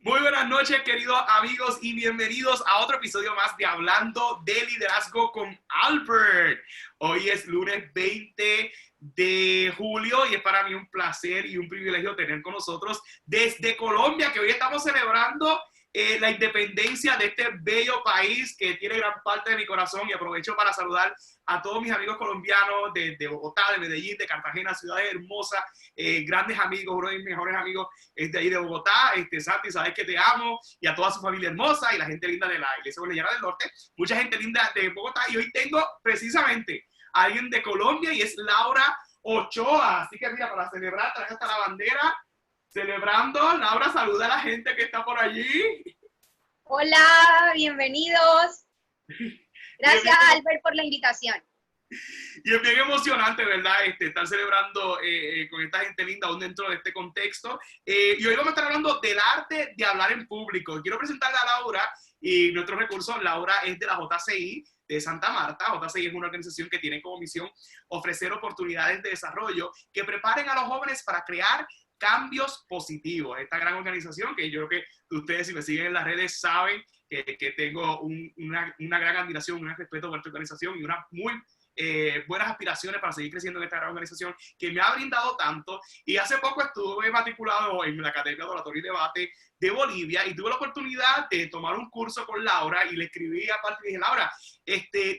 Muy buenas noches, queridos amigos, y bienvenidos a otro episodio más de Hablando de Liderazgo con Albert. Hoy es lunes 20 de julio y es para mí un placer y un privilegio tener con nosotros desde Colombia, que hoy estamos celebrando la independencia de este bello país que tiene gran parte de mi corazón, y aprovecho para saludar a todos mis amigos colombianos de Bogotá, de Medellín, de Cartagena, ciudades hermosas, grandes amigos. Uno de mis mejores amigos es de ahí de Bogotá, Santi, sabes que te amo, y a toda su familia hermosa y la gente linda de la Iglesia Bolivariana del Norte, mucha gente linda de Bogotá, y hoy tengo precisamente a alguien de Colombia y es Laura Ochoa, así que mira, para celebrar traje hasta la bandera, celebrando. Laura, saluda a la gente que está por allí. Hola, bienvenidos. Gracias, Albert, por la invitación. Y es bien emocionante, ¿verdad? Estar celebrando con esta gente linda aún dentro de este contexto. Y hoy vamos a estar hablando del arte de hablar en público. Quiero presentarle a Laura y nuestros recursos. Laura es de la JCI de Santa Marta. JCI es una organización que tiene como misión ofrecer oportunidades de desarrollo que preparen a los jóvenes para crear cambios positivos. Esta gran organización que yo creo que ustedes, si me siguen en las redes, saben que tengo una gran admiración, un gran respeto por esta organización y una muy buenas aspiraciones para seguir creciendo en esta gran organización que me ha brindado tanto. Y hace poco estuve matriculado en la Academia de Oratoria y Debate de Bolivia y tuve la oportunidad de tomar un curso con Laura y le escribí aparte y dije, Laura,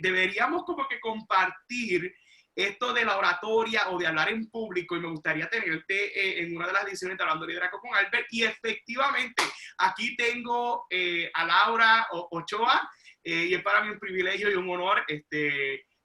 deberíamos como que compartir esto de la oratoria o de hablar en público, y me gustaría tenerte en una de las ediciones de Hablando de Liderazgo con Albert. Y efectivamente, aquí tengo a Laura Ochoa, y es para mí un privilegio y un honor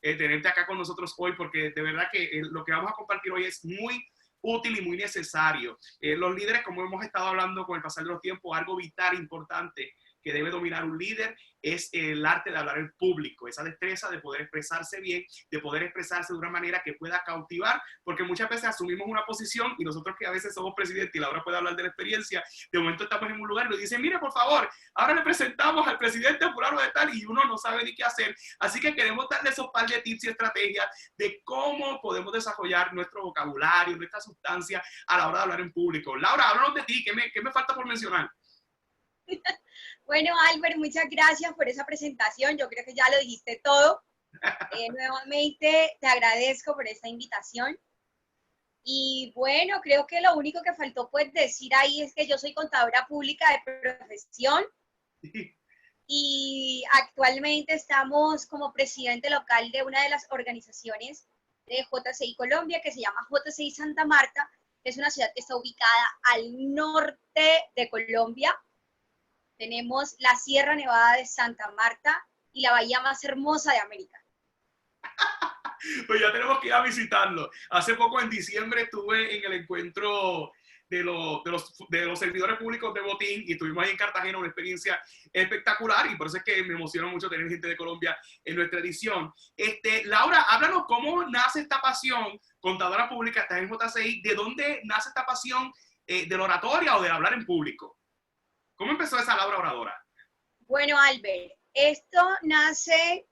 tenerte acá con nosotros hoy, porque de verdad que lo que vamos a compartir hoy es muy útil y muy necesario. Los líderes, como hemos estado hablando con el pasar de los tiempos, algo vital, importante, que debe dominar un líder es el arte de hablar en público, esa destreza de poder expresarse bien, de poder expresarse de una manera que pueda cautivar, porque muchas veces asumimos una posición y nosotros que a veces somos presidentes, y Laura puede hablar de la experiencia, de momento estamos en un lugar y nos dicen, mire, por favor, ahora le presentamos al presidente fulano de tal, y uno no sabe ni qué hacer. Así que queremos darle esos par de tips y estrategias de cómo podemos desarrollar nuestro vocabulario, nuestra sustancia a la hora de hablar en público. Laura, háblanos de ti, ¿qué me falta por mencionar? Bueno, Albert, muchas gracias por esa presentación. Yo creo que ya lo dijiste todo. Nuevamente te agradezco por esta invitación. Y bueno, creo que lo único que faltó pues decir ahí es que yo soy contadora pública de profesión y actualmente estamos como presidente local de una de las organizaciones de JCI Colombia, que se llama JCI Santa Marta. Es una ciudad que está ubicada al norte de Colombia. Tenemos la Sierra Nevada de Santa Marta y la bahía más hermosa de América. Pues ya tenemos que ir a visitarlo. Hace poco, en diciembre, estuve en el encuentro de los servidores públicos de Botín y estuvimos ahí en Cartagena, una experiencia espectacular, y por eso es que me emociona mucho tener gente de Colombia en nuestra edición. Laura, háblanos cómo nace esta pasión, contadora pública, estás en JCI, ¿de dónde nace esta pasión de la oratoria o de hablar en público? ¿Cómo empezó esa Laura oradora? Bueno, Albert, esto nace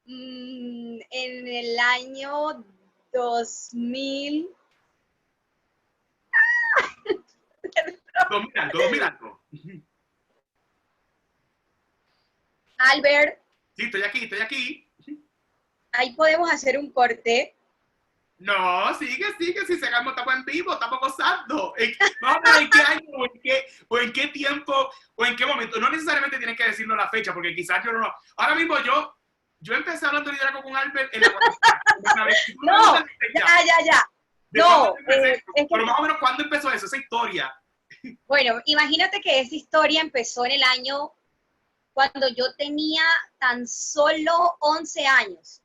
en el año 2000. 2000. Albert. Sí, estoy aquí. Ahí podemos hacer un corte. No, sigue, si sacamos, estamos en vivo, estamos gozando. Vamos a ver en qué año, o en qué tiempo, o en qué momento. No necesariamente tienes que decirnos la fecha, porque quizás yo no. Ahora mismo yo empecé hablando de liderazgo con Albert en la No, ya. No, pero más o menos, ¿cuándo empezó eso, esa historia? Bueno, imagínate que esa historia empezó en el año cuando yo tenía tan solo 11 años.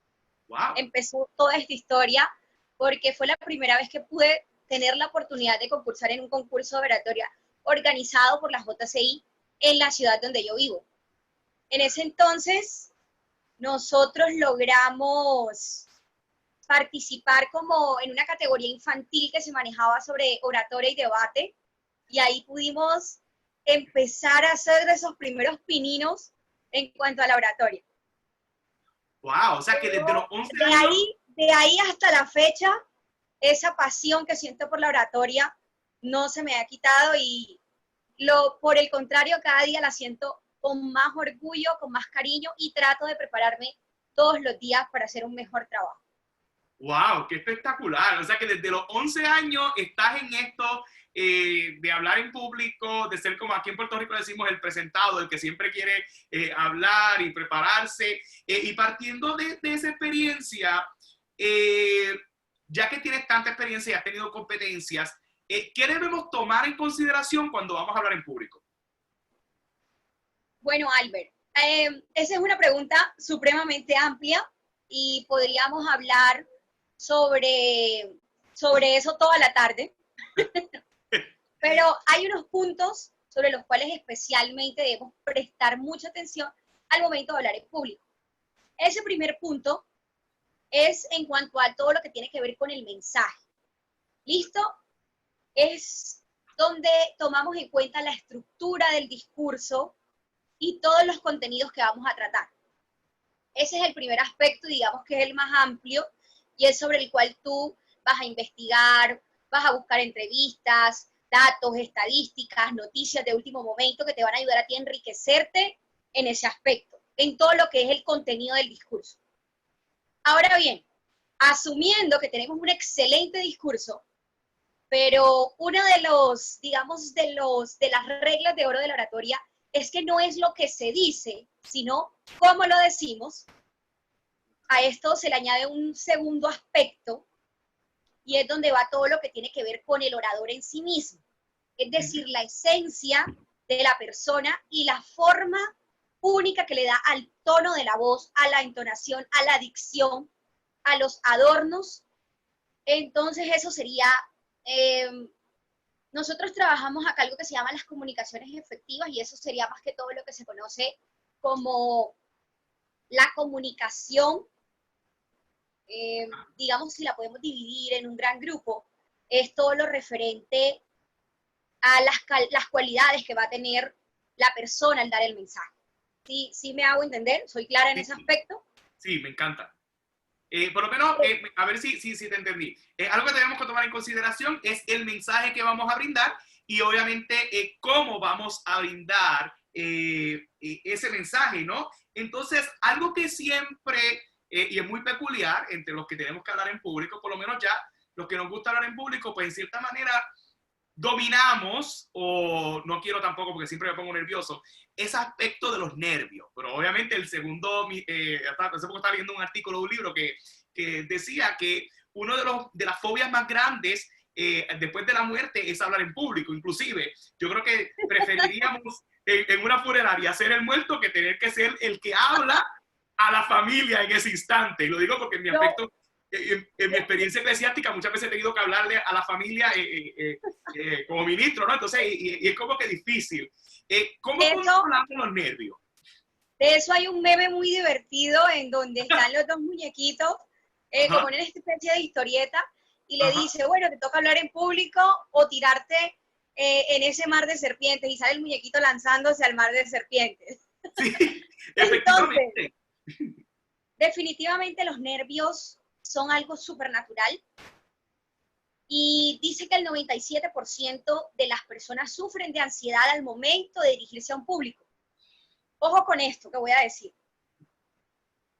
Wow. Empezó toda esta historia porque fue la primera vez que pude tener la oportunidad de concursar en un concurso de oratoria organizado por la JCI en la ciudad donde yo vivo. En ese entonces, nosotros logramos participar como en una categoría infantil que se manejaba sobre oratoria y debate, y ahí pudimos empezar a hacer de esos primeros pininos en cuanto a la oratoria. Wow, o sea que desde los 11 años... De ahí hasta la fecha, esa pasión que siento por la oratoria no se me ha quitado, y Por el contrario, cada día la siento con más orgullo, con más cariño y trato de prepararme todos los días para hacer un mejor trabajo. ¡Wow! ¡Qué espectacular! O sea que desde los 11 años estás en esto de hablar en público, de ser como aquí en Puerto Rico decimos el presentado, el que siempre quiere hablar y prepararse. Y partiendo de esa experiencia, ya que tienes tanta experiencia y has tenido competencias, ¿qué debemos tomar en consideración cuando vamos a hablar en público? Bueno, Albert, esa es una pregunta supremamente amplia y podríamos hablar sobre eso toda la tarde. Pero hay unos puntos sobre los cuales especialmente debemos prestar mucha atención al momento de hablar en público. Ese primer punto es en cuanto a todo lo que tiene que ver con el mensaje. ¿Listo? Es donde tomamos en cuenta la estructura del discurso y todos los contenidos que vamos a tratar. Ese es el primer aspecto, digamos que es el más amplio, y es sobre el cual tú vas a investigar, vas a buscar entrevistas, datos, estadísticas, noticias de último momento que te van a ayudar a ti a enriquecerte en ese aspecto, en todo lo que es el contenido del discurso. Ahora bien, asumiendo que tenemos un excelente discurso, pero uno de los, digamos, de las reglas de oro de la oratoria es que no es lo que se dice, sino cómo lo decimos. A esto se le añade un segundo aspecto, y es donde va todo lo que tiene que ver con el orador en sí mismo. Es decir, la esencia de la persona y la forma única que le da al tono de la voz, a la entonación, a la dicción, a los adornos. Entonces eso sería, nosotros trabajamos acá algo que se llama las comunicaciones efectivas, y eso sería más que todo lo que se conoce como la comunicación, digamos, si la podemos dividir en un gran grupo, es todo lo referente a las cualidades que va a tener la persona al dar el mensaje. ¿Sí me hago entender? ¿Soy clara en ese aspecto? Sí, me encanta. Por lo menos, a ver si te entendí. Algo que tenemos que tomar en consideración es el mensaje que vamos a brindar y obviamente cómo vamos a brindar ese mensaje, ¿no? Entonces, algo que siempre, y es muy peculiar entre los que tenemos que hablar en público, por lo menos ya los que nos gusta hablar en público, pues en cierta manera dominamos, o no quiero tampoco porque siempre me pongo nervioso, ese aspecto de los nervios. Pero obviamente el segundo, hace poco estaba leyendo un artículo de un libro que decía que uno de las fobias más grandes después de la muerte es hablar en público. Inclusive, yo creo que preferiríamos en una funeraria ser el muerto que tener que ser el que habla a la familia en ese instante. Y lo digo porque en mi aspecto, en mi experiencia eclesiástica, muchas veces he tenido que hablarle a la familia como ministro, ¿no? Entonces, y es como que difícil. ¿Cómo controlamos los nervios? De eso hay un meme muy divertido en donde están los dos muñequitos, como en esta especie de historieta, y le dice, bueno, te toca hablar en público o tirarte en ese mar de serpientes, y sale el muñequito lanzándose al mar de serpientes. Sí, efectivamente. Entonces, definitivamente los nervios son algo supernatural, y dice que el 97% de las personas sufren de ansiedad al momento de dirigirse a un público. Ojo con esto que voy a decir.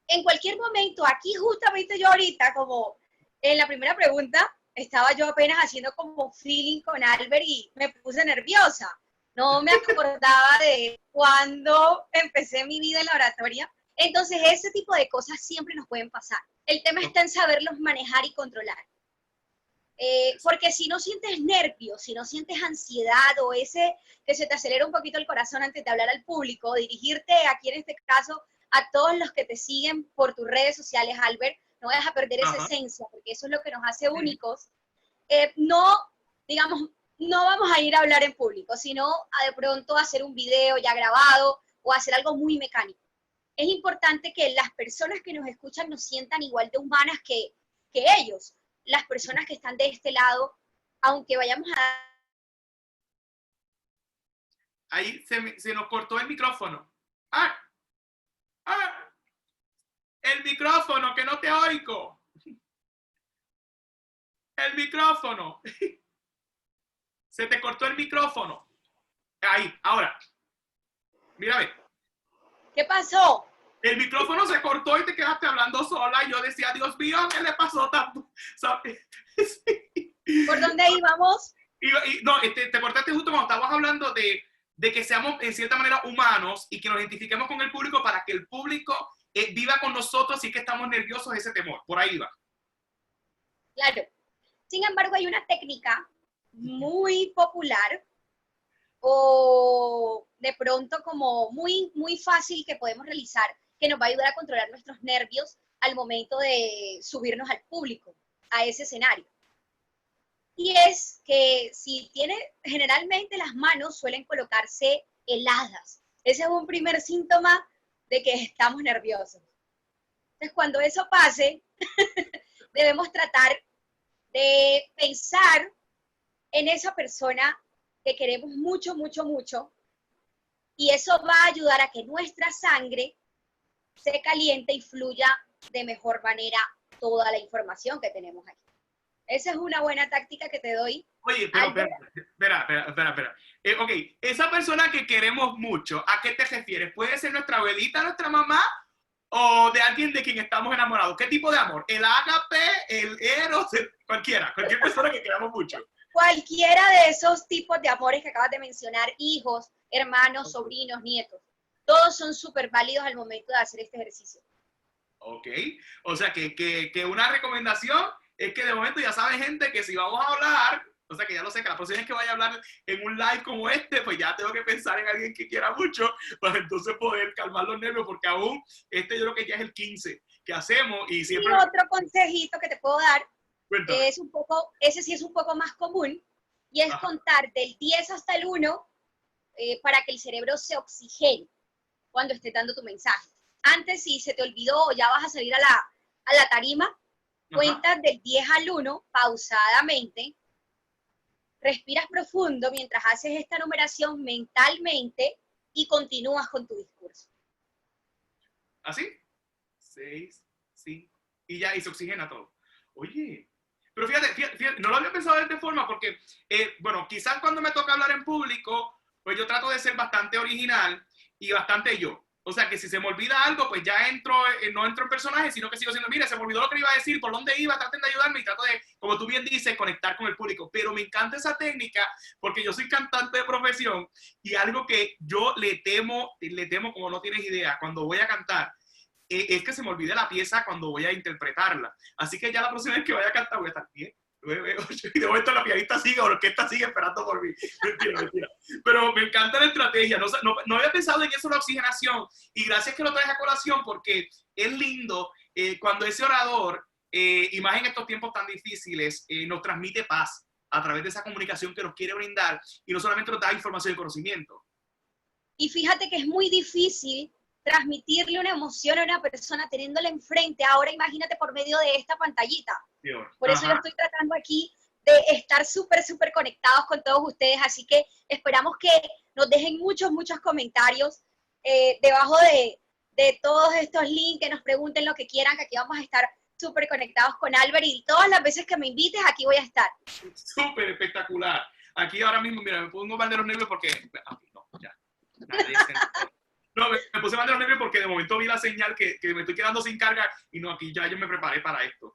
En cualquier momento, aquí justamente yo ahorita, como en la primera pregunta, estaba yo apenas haciendo como feeling con Albert y me puse nerviosa. No me acordaba de cuando empecé mi vida en la oratoria. Entonces, ese tipo de cosas siempre nos pueden pasar. El tema está en saberlos manejar y controlar. Porque si no sientes nervios, si no sientes ansiedad o ese que se te acelera un poquito el corazón antes de hablar al público, dirigirte aquí en este caso a todos los que te siguen por tus redes sociales, Albert, no vayas a perder esa esencia, porque eso es lo que nos hace únicos. No, digamos, no vamos a ir a hablar en público, sino a de pronto hacer un video ya grabado o hacer algo muy mecánico. Es importante que las personas que nos escuchan nos sientan igual de humanas que ellos, las personas que están de este lado, aunque vayamos a... Ahí se nos cortó el micrófono. El micrófono, que no te oigo. El micrófono. Se te cortó el micrófono. Ahí, ahora, mírame. ¿Qué pasó? El micrófono se cortó y te quedaste hablando sola y yo decía, Dios mío, ¿qué le pasó tanto? ¿Sabes? Sí. ¿Por dónde íbamos? No, te cortaste justo cuando estábamos hablando de que seamos en cierta manera humanos y que nos identifiquemos con el público para que el público viva con nosotros y que estamos nerviosos de ese temor. Por ahí va. Claro. Sin embargo, hay una técnica muy popular o de pronto como muy, muy fácil que podemos realizar que nos va a ayudar a controlar nuestros nervios al momento de subirnos al público, a ese escenario. Y es que si tiene, generalmente las manos suelen colocarse heladas. Ese es un primer síntoma de que estamos nerviosos. Entonces, cuando eso pase, debemos tratar de pensar en esa persona que queremos mucho, mucho, mucho, y eso va a ayudar a que nuestra sangre se caliente y fluya de mejor manera toda la información que tenemos aquí. Esa es una buena táctica que te doy. Oye, pero espera. Ok, esa persona que queremos mucho, ¿a qué te refieres? ¿Puede ser nuestra abuelita, nuestra mamá, o de alguien de quien estamos enamorados? ¿Qué tipo de amor? ¿El ágape, el eros, cualquier persona que queramos mucho? Cualquiera de esos tipos de amores que acabas de mencionar, hijos, hermanos, sobrinos, nietos, todos son súper válidos al momento de hacer este ejercicio. Ok, o sea que una recomendación es que de momento ya saben, gente, que si vamos a hablar, o sea que ya lo sé, que la próxima vez que vaya a hablar en un live como este, pues ya tengo que pensar en alguien que quiera mucho para entonces poder calmar los nervios, porque aún yo creo que ya es el 15 que hacemos y siempre... Y otro consejito que te puedo dar, Cuéntame. es un poco, ese sí es un poco más común, y es contar del 10 hasta el 1 para que el cerebro se oxigene cuando estés dando tu mensaje. Antes, si se te olvidó o ya vas a salir a la tarima, cuentas del 10 al 1 pausadamente, respiras profundo mientras haces esta numeración mentalmente y continúas con tu discurso. ¿Así? 6, 5, y ya, y se oxigena todo. Oye, pero fíjate, no lo había pensado de esta forma porque, bueno, quizás cuando me toca hablar en público, pues yo trato de ser bastante original y bastante yo. O sea, que si se me olvida algo, pues ya no entro en personaje, sino que sigo siendo, mira, se me olvidó lo que iba a decir, por dónde iba, traten de ayudarme y trato de, como tú bien dices, conectar con el público. Pero me encanta esa técnica porque yo soy cantante de profesión y algo que yo le temo como no tienes idea, cuando voy a cantar, es que se me olvide la pieza cuando voy a interpretarla. Así que ya la próxima vez que vaya a cantar voy a estar bien. 9, 8, y de momento la pianista sigue o la orquesta sigue esperando por mí. Mentira. Pero me encanta la estrategia. No había pensado en eso, la oxigenación. Y gracias que lo traes a colación porque es lindo cuando ese orador, y más en estos tiempos tan difíciles, nos transmite paz a través de esa comunicación que nos quiere brindar y no solamente nos da información y conocimiento. Y fíjate que es muy difícil transmitirle una emoción a una persona teniéndola enfrente. Ahora imagínate por medio de esta pantallita. Por eso yo estoy tratando aquí de estar súper, súper conectados con todos ustedes. Así que esperamos que nos dejen muchos, muchos comentarios debajo de todos estos links, que nos pregunten lo que quieran, que aquí vamos a estar súper conectados con Albert y todas las veces que me invites aquí voy a estar. Súper espectacular. Aquí ahora mismo, mira, me pongo mal de los nervios porque... No, ya. No, me puse mal de los nervios porque de momento vi la señal que me estoy quedando sin carga y no, aquí ya yo me preparé para esto.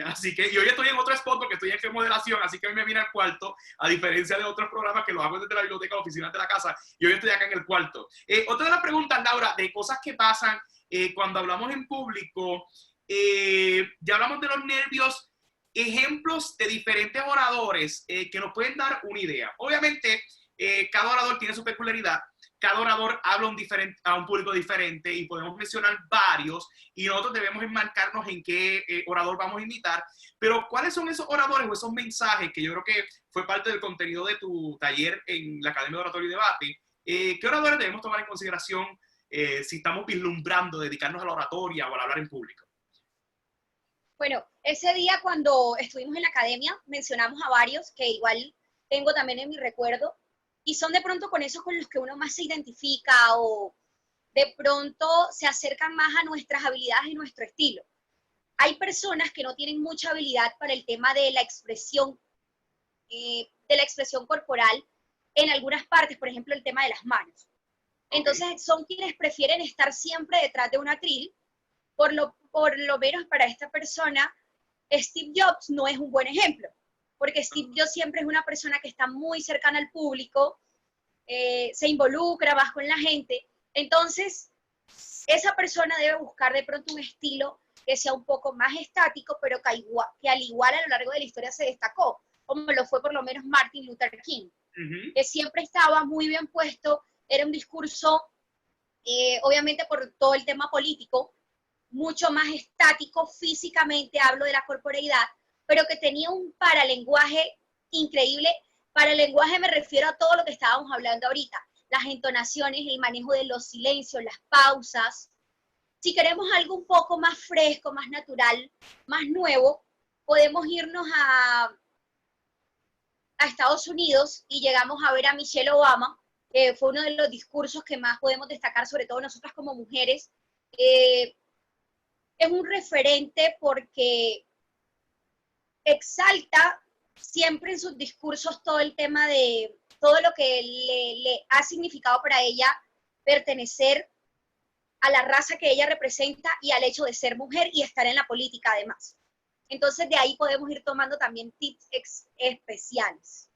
Así que, y hoy estoy en otro spot porque estoy en remodelación, así que hoy me vine al cuarto, a diferencia de otros programas que los hago desde la biblioteca o oficinas de la casa, y hoy estoy acá en el cuarto. Otra de las preguntas, Laura, de cosas que pasan cuando hablamos en público, ya hablamos de los nervios, ejemplos de diferentes oradores que nos pueden dar una idea. Obviamente, cada orador tiene su peculiaridad, cada orador habla a un público diferente y podemos mencionar varios y nosotros debemos enmarcarnos en qué orador vamos a invitar, pero ¿cuáles son esos oradores o esos mensajes que yo creo que fue parte del contenido de tu taller en la Academia de Oratorio y Debate? ¿Qué oradores debemos tomar en consideración si estamos vislumbrando dedicarnos a la oratoria o al hablar en público? Bueno, ese día cuando estuvimos en la academia mencionamos a varios que igual tengo también en mi recuerdo, y son de pronto con esos con los que uno más se identifica o de pronto se acercan más a nuestras habilidades y nuestro estilo. Hay personas que no tienen mucha habilidad para el tema de la expresión corporal, en algunas partes, por ejemplo, el tema de las manos. Entonces, son quienes prefieren estar siempre detrás de un atril. Por lo menos para esta persona, Steve Jobs no es un buen ejemplo, porque Steve Jobs siempre es una persona que está muy cercana al público, se involucra más con la gente. Entonces, esa persona debe buscar de pronto un estilo que sea un poco más estático, pero que al igual a lo largo de la historia se destacó, como lo fue por lo menos Martin Luther King, que siempre estaba muy bien puesto, era un discurso, obviamente por todo el tema político, mucho más estático físicamente, hablo de la corporeidad, pero que tenía un paralenguaje increíble. Paralenguaje me refiero a todo lo que estábamos hablando ahorita, las entonaciones, el manejo de los silencios, las pausas. Si queremos algo un poco más fresco, más natural, más nuevo, podemos irnos a Estados Unidos y llegamos a ver a Michelle Obama, que fue uno de los discursos que más podemos destacar, sobre todo nosotras como mujeres. Es un referente porque exalta siempre en sus discursos todo el tema de todo lo que le ha significado para ella pertenecer a la raza que ella representa y al hecho de ser mujer y estar en la política además. Entonces de ahí podemos ir tomando también tips especiales.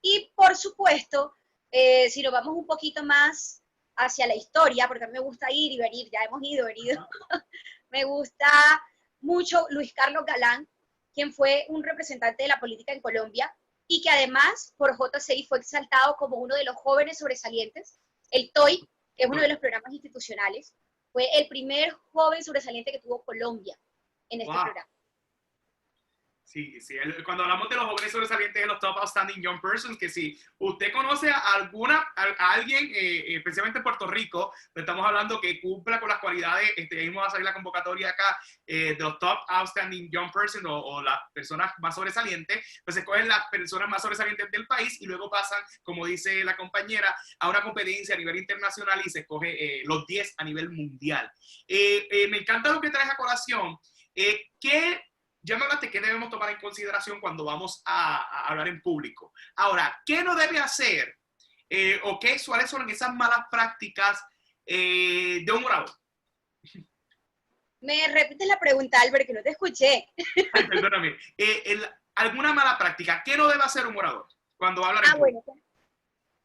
Y por supuesto, si nos vamos un poquito más hacia la historia, porque a mí me gusta ir y venir, ya hemos ido, venido, me gusta mucho Luis Carlos Galán, quien fue un representante de la política en Colombia y que además por JCI fue exaltado como uno de los jóvenes sobresalientes. El TOY, que es uno de los programas institucionales, fue el primer joven sobresaliente que tuvo Colombia en este programa. Sí, sí. Cuando hablamos de los jóvenes sobresalientes de los Top Outstanding Young Persons, que si usted conoce a alguien, especialmente en Puerto Rico, estamos hablando que cumpla con las cualidades, mismo va a salir la convocatoria acá, de los Top Outstanding Young Persons o las personas más sobresalientes, pues se escogen las personas más sobresalientes del país y luego pasan, como dice la compañera, a una competencia a nivel internacional y se escoge los 10 a nivel mundial. Me encanta lo que traes a colación. Ya me hablaste qué debemos tomar en consideración cuando vamos a hablar en público. Ahora, ¿qué no debe hacer o cuáles son esas malas prácticas de un orador? Me repites la pregunta, Albert, que no te escuché. Ay, perdóname. ¿Alguna mala práctica? ¿Qué no debe hacer un orador cuando va a hablar en público? Bueno,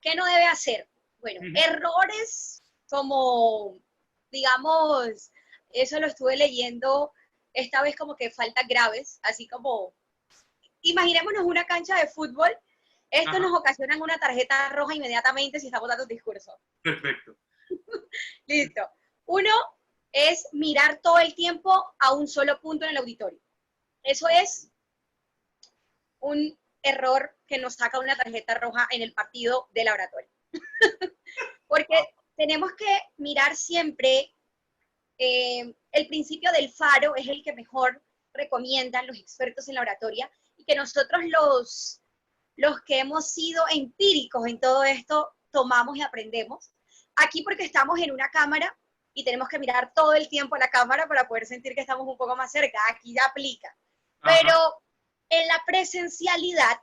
¿qué no debe hacer? Bueno, errores como, digamos, eso lo estuve leyendo esta vez como que faltas graves, así como, imaginémonos una cancha de fútbol, esto nos ocasiona una tarjeta roja inmediatamente si estamos dando un discurso. Perfecto. Listo. Uno es mirar todo el tiempo a un solo punto en el auditorio. Eso es un error que nos saca una tarjeta roja en el partido de la oratoria. Porque tenemos que mirar siempre. El principio del faro es el que mejor recomiendan los expertos en la oratoria y que nosotros los que hemos sido empíricos en todo esto tomamos y aprendemos. Aquí porque estamos en una cámara y tenemos que mirar todo el tiempo a la cámara para poder sentir que estamos un poco más cerca, aquí ya aplica. Pero en la presencialidad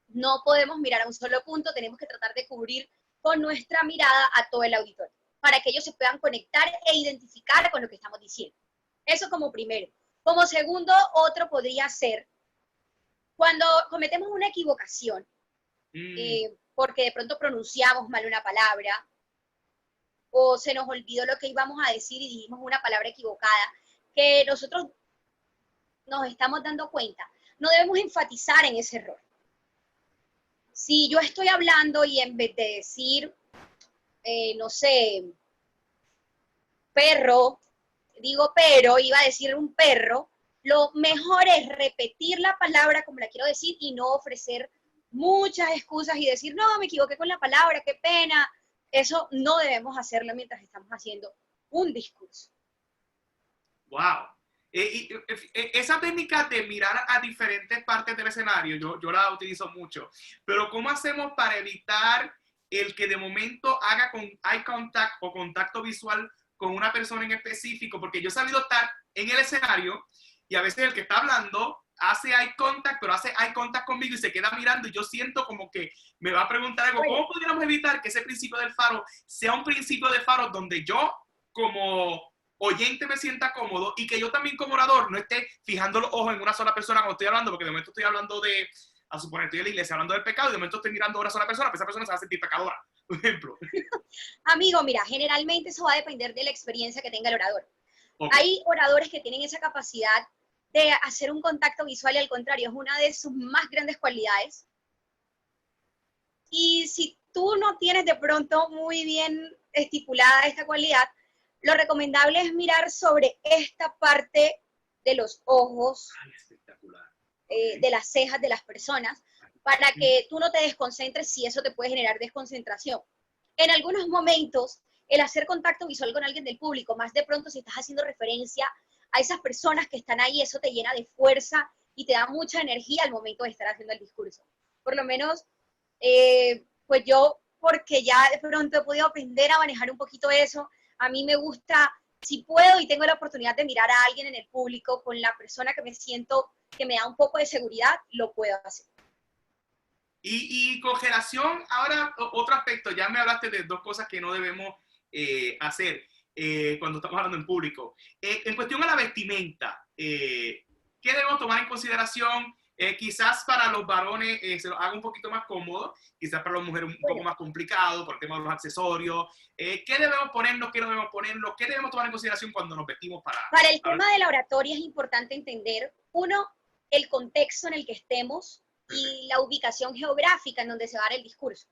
no podemos mirar a un solo punto, tenemos que tratar de cubrir con nuestra mirada a todo el auditorio, para que ellos se puedan conectar e identificar con lo que estamos diciendo. Eso como primero. Como segundo, otro podría ser cuando cometemos una equivocación, porque de pronto pronunciamos mal una palabra, o se nos olvidó lo que íbamos a decir y dijimos una palabra equivocada, que nosotros nos estamos dando cuenta. No debemos enfatizar en ese error. Si yo estoy hablando y en vez de decir, no sé, perro, digo pero, iba a decir un perro, lo mejor es repetir la palabra como la quiero decir y no ofrecer muchas excusas y decir, no, me equivoqué con la palabra, qué pena. Eso no debemos hacerlo mientras estamos haciendo un discurso. ¡Wow! Esa técnica de mirar a diferentes partes del escenario, yo la utilizo mucho, pero ¿cómo hacemos para evitar el que de momento haga con eye contact o contacto visual con una persona en específico? Porque yo he sabido estar en el escenario y a veces el que está hablando hace eye contact, pero hace eye contact conmigo y se queda mirando y yo siento como que me va a preguntar algo. ¿Cómo podríamos evitar que ese principio del faro sea un principio de faro donde yo como oyente me sienta cómodo y que yo también como orador no esté fijando los ojos en una sola persona cuando estoy hablando, porque de momento estoy hablando de, a suponer, estoy en la iglesia hablando del pecado y de momento estoy mirando a una sola persona, pero esa persona se va a sentir pecadora, por ejemplo. Amigo, mira, generalmente eso va a depender de la experiencia que tenga el orador. Okay. Hay oradores que tienen esa capacidad de hacer un contacto visual y al contrario, es una de sus más grandes cualidades. Y si tú no tienes de pronto muy bien estipulada esta cualidad, lo recomendable es mirar sobre esta parte de los ojos, Ay, espectacular. Okay. de las cejas de las personas, para que tú no te desconcentres si eso te puede generar desconcentración. En algunos momentos, el hacer contacto visual con alguien del público, más de pronto si estás haciendo referencia a esas personas que están ahí, eso te llena de fuerza y te da mucha energía al momento de estar haciendo el discurso. Por lo menos, pues yo, porque ya de pronto he podido aprender a manejar un poquito eso, a mí me gusta, si puedo y tengo la oportunidad de mirar a alguien en el público con la persona que me siento, que me da un poco de seguridad, lo puedo hacer. Y con relación, ahora otro aspecto, ya me hablaste de dos cosas que no debemos hacer cuando estamos hablando en público. En cuestión a la vestimenta, ¿qué debemos tomar en consideración? Quizás para los varones se los haga un poquito más cómodo, quizás para las mujeres un poco más complicado por el tema de los accesorios. ¿Qué debemos ponernos? ¿Qué no debemos ponernos? ¿Qué debemos tomar en consideración cuando nos vestimos para...? Para el tema de la oratoria es importante entender, uno, el contexto en el que estemos y la ubicación geográfica en donde se va a dar el discurso.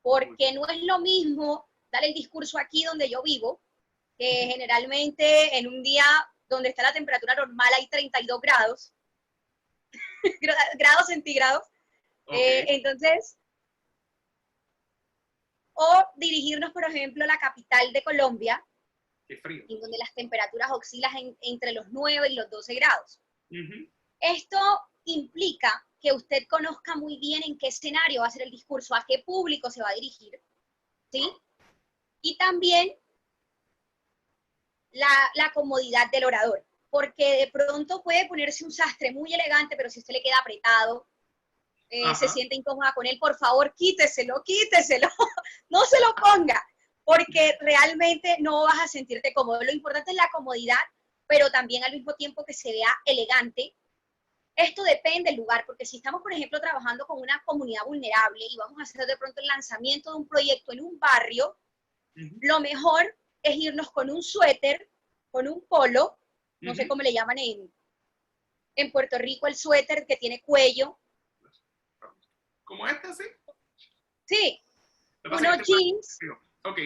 Porque no es lo mismo dar el discurso aquí donde yo vivo, que generalmente en un día donde está la temperatura normal hay 32 grados, grados centígrados. Okay. Entonces, o dirigirnos, por ejemplo, a la capital de Colombia, qué frío, en donde las temperaturas oscilan entre los 9 y los 12 grados. Esto implica que usted conozca muy bien en qué escenario va a ser el discurso, a qué público se va a dirigir, ¿sí? Y también la comodidad del orador, porque de pronto puede ponerse un sastre muy elegante, pero si usted le queda apretado, se siente incómoda con él, por favor, quíteselo, no se lo ponga, porque realmente no vas a sentirte cómodo. Lo importante es la comodidad, pero también al mismo tiempo que se vea elegante. Esto depende del lugar, porque si estamos, por ejemplo, trabajando con una comunidad vulnerable y vamos a hacer de pronto el lanzamiento de un proyecto en un barrio, lo mejor es irnos con un suéter, con un polo, no sé cómo le llaman en Puerto Rico, el suéter que tiene cuello. ¿Como este, sí? Sí, unos jeans. Ok.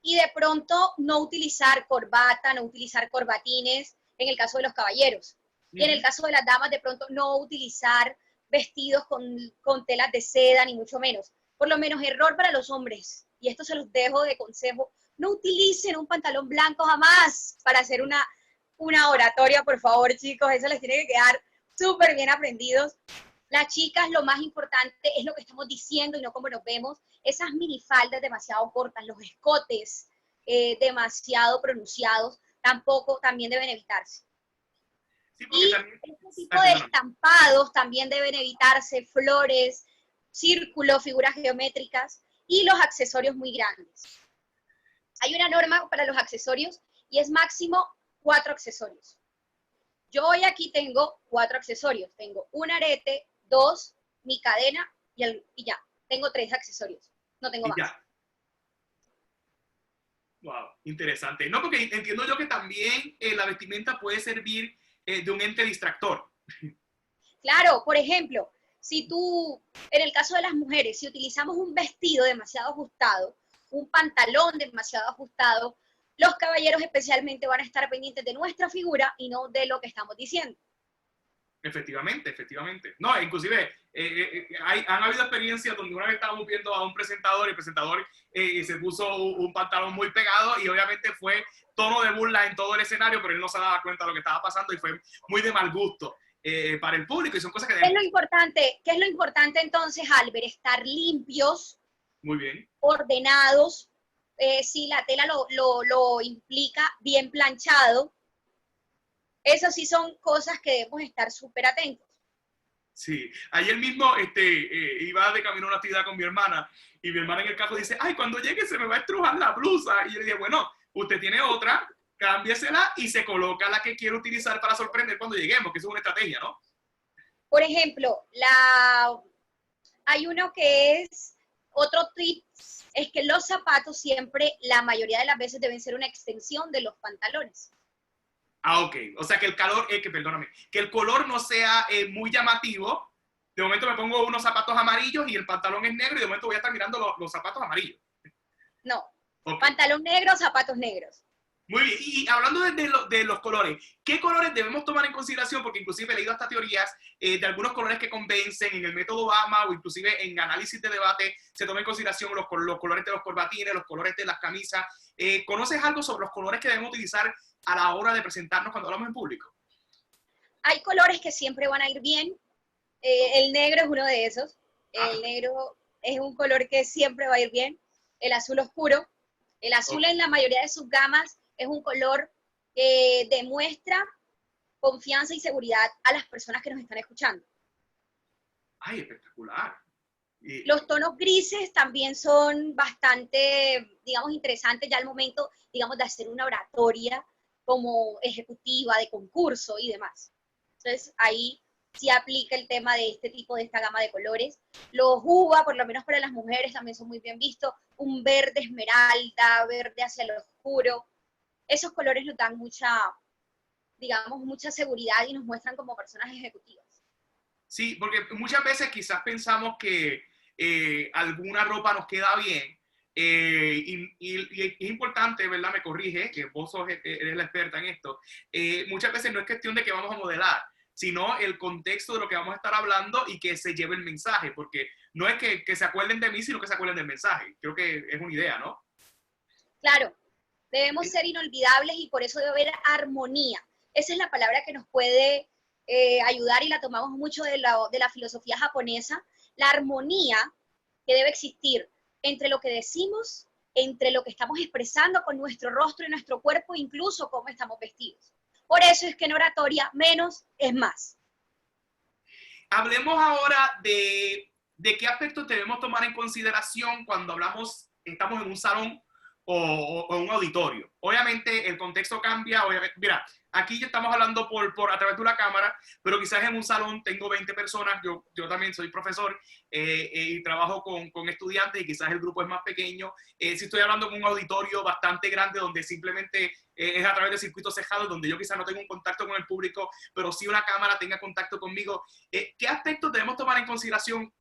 Y de pronto no utilizar corbata, no utilizar corbatines, en el caso de los caballeros. Y en el caso de las damas, de pronto no utilizar vestidos con telas de seda, ni mucho menos. Por lo menos error para los hombres, y esto se los dejo de consejo, no utilicen un pantalón blanco jamás para hacer una oratoria, por favor, chicos, eso les tiene que quedar súper bien aprendidos. Las chicas, lo más importante es lo que estamos diciendo y no como nos vemos. Esas minifaldas demasiado cortas, los escotes demasiado pronunciados, también deben evitarse. Sí, y también, este tipo de estampados también deben evitarse, flores, círculos, figuras geométricas y los accesorios muy grandes. Hay una norma para los accesorios y es máximo 4 accesorios. Yo hoy aquí tengo 4 accesorios. Tengo un arete, 2, mi cadena y ya. Tengo 3 accesorios. No tengo más. Ya. Wow, interesante. No, porque entiendo yo que también la vestimenta puede servir de un ente distractor. Claro, por ejemplo, si tú, en el caso de las mujeres, si utilizamos un vestido demasiado ajustado, un pantalón demasiado ajustado, los caballeros especialmente van a estar pendientes de nuestra figura y no de lo que estamos diciendo. Efectivamente, efectivamente. No, inclusive han habido experiencias donde una vez estábamos viendo a un presentador y el presentador se puso un pantalón muy pegado y obviamente fue tono de burla en todo el escenario, pero él no se daba cuenta de lo que estaba pasando y fue muy de mal gusto para el público y son cosas que... ¿Qué es lo importante entonces, Albert? Estar limpios, muy bien, ordenados, si la tela lo implica, bien planchado. Eso sí son cosas que debemos estar súper atentos. Sí, ayer mismo iba de camino a una actividad con mi hermana y mi hermana en el carro dice, ay, cuando llegue se me va a estrujar la blusa. Y yo le dije, bueno, usted tiene otra, cámbiesela y se coloca la que quiere utilizar para sorprender cuando lleguemos, que eso es una estrategia, ¿no? Por ejemplo, hay uno que es, otro tip, es que los zapatos siempre, la mayoría de las veces deben ser una extensión de los pantalones. Ah, ok. O sea, que el calor, perdóname, que el color no sea muy llamativo. De momento me pongo unos zapatos amarillos y el pantalón es negro y de momento voy a estar mirando los zapatos amarillos. No, Okay. pantalón negro, zapatos negros. Muy bien, y hablando de los colores, ¿qué colores debemos tomar en consideración? Porque inclusive he leído hasta teorías de algunos colores que convencen en el método Obama o inclusive en análisis de debate se toma en consideración los colores de los corbatines, los colores de las camisas. ¿Conoces algo sobre los colores que debemos utilizar a la hora de presentarnos cuando hablamos en público? Hay colores que siempre van a ir bien. El negro es uno de esos. El negro es un color que siempre va a ir bien. El azul oscuro. El azul en la mayoría de sus gamas es un color que demuestra confianza y seguridad a las personas que nos están escuchando. ¡Ay, espectacular! Los tonos grises también son bastante, digamos, interesantes ya al momento, digamos, de hacer una oratoria como ejecutiva, de concurso y demás. Entonces, ahí sí aplica el tema de este tipo, de esta gama de colores. Los uva, por lo menos para las mujeres, también son muy bien vistos. Un verde esmeralda, verde hacia lo oscuro. Esos colores nos dan mucha, digamos, mucha seguridad y nos muestran como personas ejecutivas. Sí, porque muchas veces quizás pensamos que alguna ropa nos queda bien y es importante, ¿verdad? Me corrige, que vos eres la experta en esto. Muchas veces no es cuestión de que vamos a modelar, sino el contexto de lo que vamos a estar hablando y que se lleve el mensaje, porque no es que se acuerden de mí, sino que se acuerden del mensaje. Creo que es una idea, ¿no? Claro, debemos ser inolvidables y por eso debe haber armonía. Esa es la palabra que nos puede ayudar y la tomamos mucho de la filosofía japonesa. La armonía que debe existir entre lo que decimos, entre lo que estamos expresando con nuestro rostro y nuestro cuerpo, incluso cómo estamos vestidos. Por eso es que en oratoria menos es más. Hablemos ahora de qué aspectos debemos tomar en consideración cuando estamos en un salón o en un auditorio. Obviamente el contexto cambia, mira, aquí ya estamos hablando a través de una cámara, pero quizás en un salón tengo 20 personas, yo también soy profesor y trabajo con estudiantes y quizás el grupo es más pequeño. Si estoy hablando en un auditorio bastante grande donde simplemente es a través de circuitos cejados, donde yo quizás no tengo un contacto con el público, pero sí una cámara tenga contacto conmigo. ¿Qué aspectos debemos tomar en consideración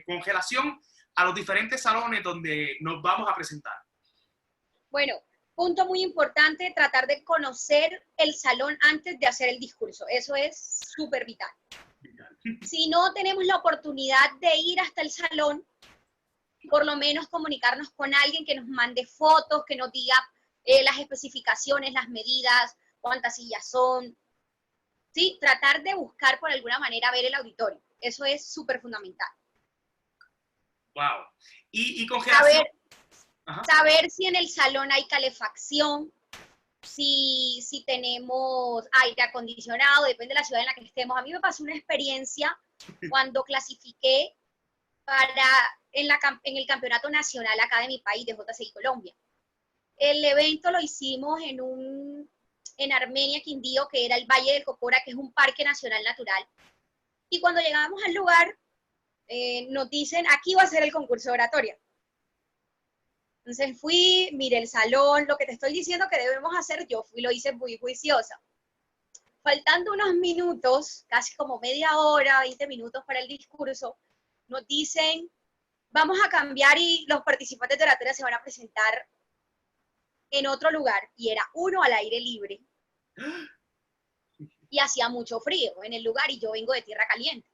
con relación a los diferentes salones donde nos vamos a presentar? Bueno, punto muy importante, tratar de conocer el salón antes de hacer el discurso. Eso es súper vital. Si no tenemos la oportunidad de ir hasta el salón, por lo menos comunicarnos con alguien que nos mande fotos, que nos diga las especificaciones, las medidas, cuántas sillas son. Sí, tratar de buscar por alguna manera ver el auditorio. Eso es súper fundamental. Wow. Y con relación... Saber si en el salón hay calefacción, si tenemos aire acondicionado, depende de la ciudad en la que estemos. A mí me pasó una experiencia cuando clasifiqué en el campeonato nacional acá de mi país, de JCI Colombia. El evento lo hicimos en Armenia, Quindío, que era el Valle del Cocora, que es un parque nacional natural. Y cuando llegamos al lugar, nos dicen, aquí va a ser el concurso de oratoria. Entonces fui, miré el salón, lo que te estoy diciendo que debemos hacer, yo fui, lo hice muy juiciosa. Faltando unos minutos, casi como media hora, 20 minutos para el discurso, nos dicen, vamos a cambiar y los participantes de oratoria se van a presentar en otro lugar. Y era uno al aire libre. Y hacía mucho frío en el lugar y yo vengo de tierra caliente.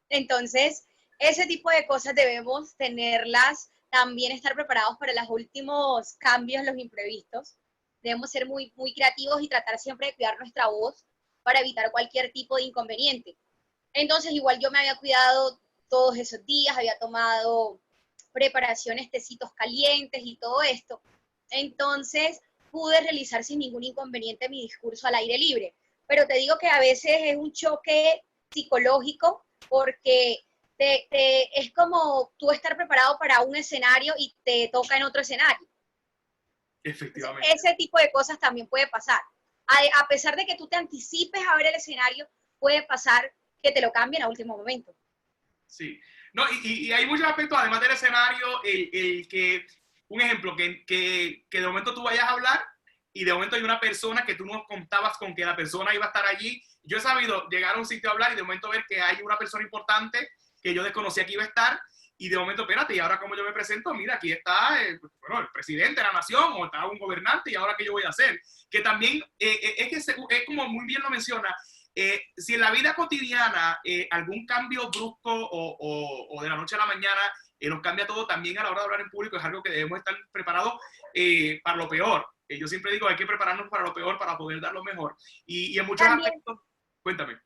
Entonces, ese tipo de cosas debemos tenerlas, también estar preparados para los últimos cambios, los imprevistos. Debemos ser muy, muy creativos y tratar siempre de cuidar nuestra voz para evitar cualquier tipo de inconveniente. Entonces, igual yo me había cuidado todos esos días, había tomado preparaciones, tecitos calientes y todo esto. Entonces, pude realizar sin ningún inconveniente mi discurso al aire libre. Pero te digo que a veces es un choque psicológico porque es como tú estar preparado para un escenario y te toca en otro escenario. Efectivamente. Ese tipo de cosas también puede pasar. A pesar de que tú te anticipes a ver el escenario, puede pasar que te lo cambien a último momento. Sí. No, y hay muchos aspectos, además del escenario, el que, un ejemplo, que de momento tú vayas a hablar y de momento hay una persona que tú no contabas con que la persona iba a estar allí. Yo he sabido llegar a un sitio a hablar y de momento ver que hay una persona importante que yo desconocía que iba a estar y de momento, espérate, y ahora como yo me presento, mira, aquí está bueno, el presidente de la nación o está un gobernante y ahora qué yo voy a hacer. Que también es que es como muy bien lo menciona, si en la vida cotidiana algún cambio brusco o de la noche a la mañana nos cambia todo, también a la hora de hablar en público es algo que debemos estar preparados para lo peor. Yo siempre digo, hay que prepararnos para lo peor para poder dar lo mejor. Y en muchos También, aspectos, cuéntame.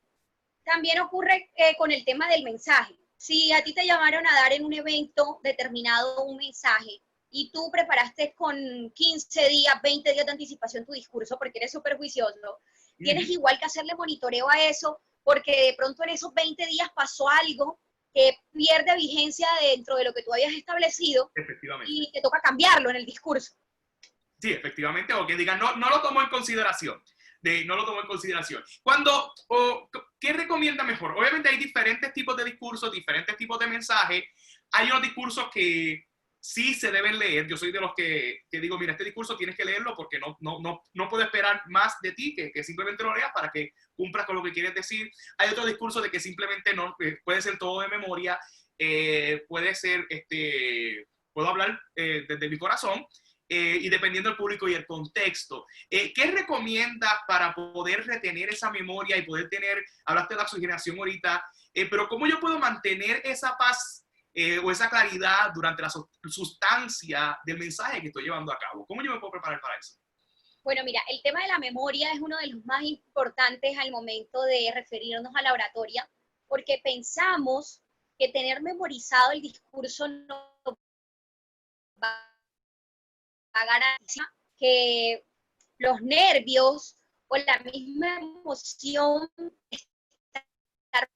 también ocurre con el tema del mensaje. Si a ti te llamaron a dar en un evento determinado un mensaje y tú preparaste con 15 días, 20 días de anticipación tu discurso porque eres súper juicioso, tienes igual que hacerle monitoreo a eso porque de pronto en esos 20 días pasó algo que pierde vigencia dentro de lo que tú habías establecido y te toca cambiarlo en el discurso. Sí, efectivamente, o que digan, no, no lo tomo en consideración. No lo tomo en consideración. ¿Qué recomienda mejor? Obviamente hay diferentes tipos de discursos, diferentes tipos de mensajes. Hay unos discursos que sí se deben leer. Yo soy de los que digo, mira, este discurso tienes que leerlo porque no puedo esperar más de ti que simplemente lo leas para que cumplas con lo que quieres decir. Hay otros discursos de que simplemente no, puede ser todo de memoria, puede ser, puedo hablar desde mi corazón. Y dependiendo del público y el contexto. ¿Qué recomiendas para poder retener esa memoria y poder tener, hablaste de la oxigenación ahorita, pero cómo yo puedo mantener esa paz o esa claridad durante la sustancia del mensaje que estoy llevando a cabo? ¿Cómo yo me puedo preparar para eso? Bueno, mira, el tema de la memoria es uno de los más importantes al momento de referirnos a la oratoria, porque pensamos que tener memorizado el discurso no va a garantizar que los nervios o la misma emoción estar.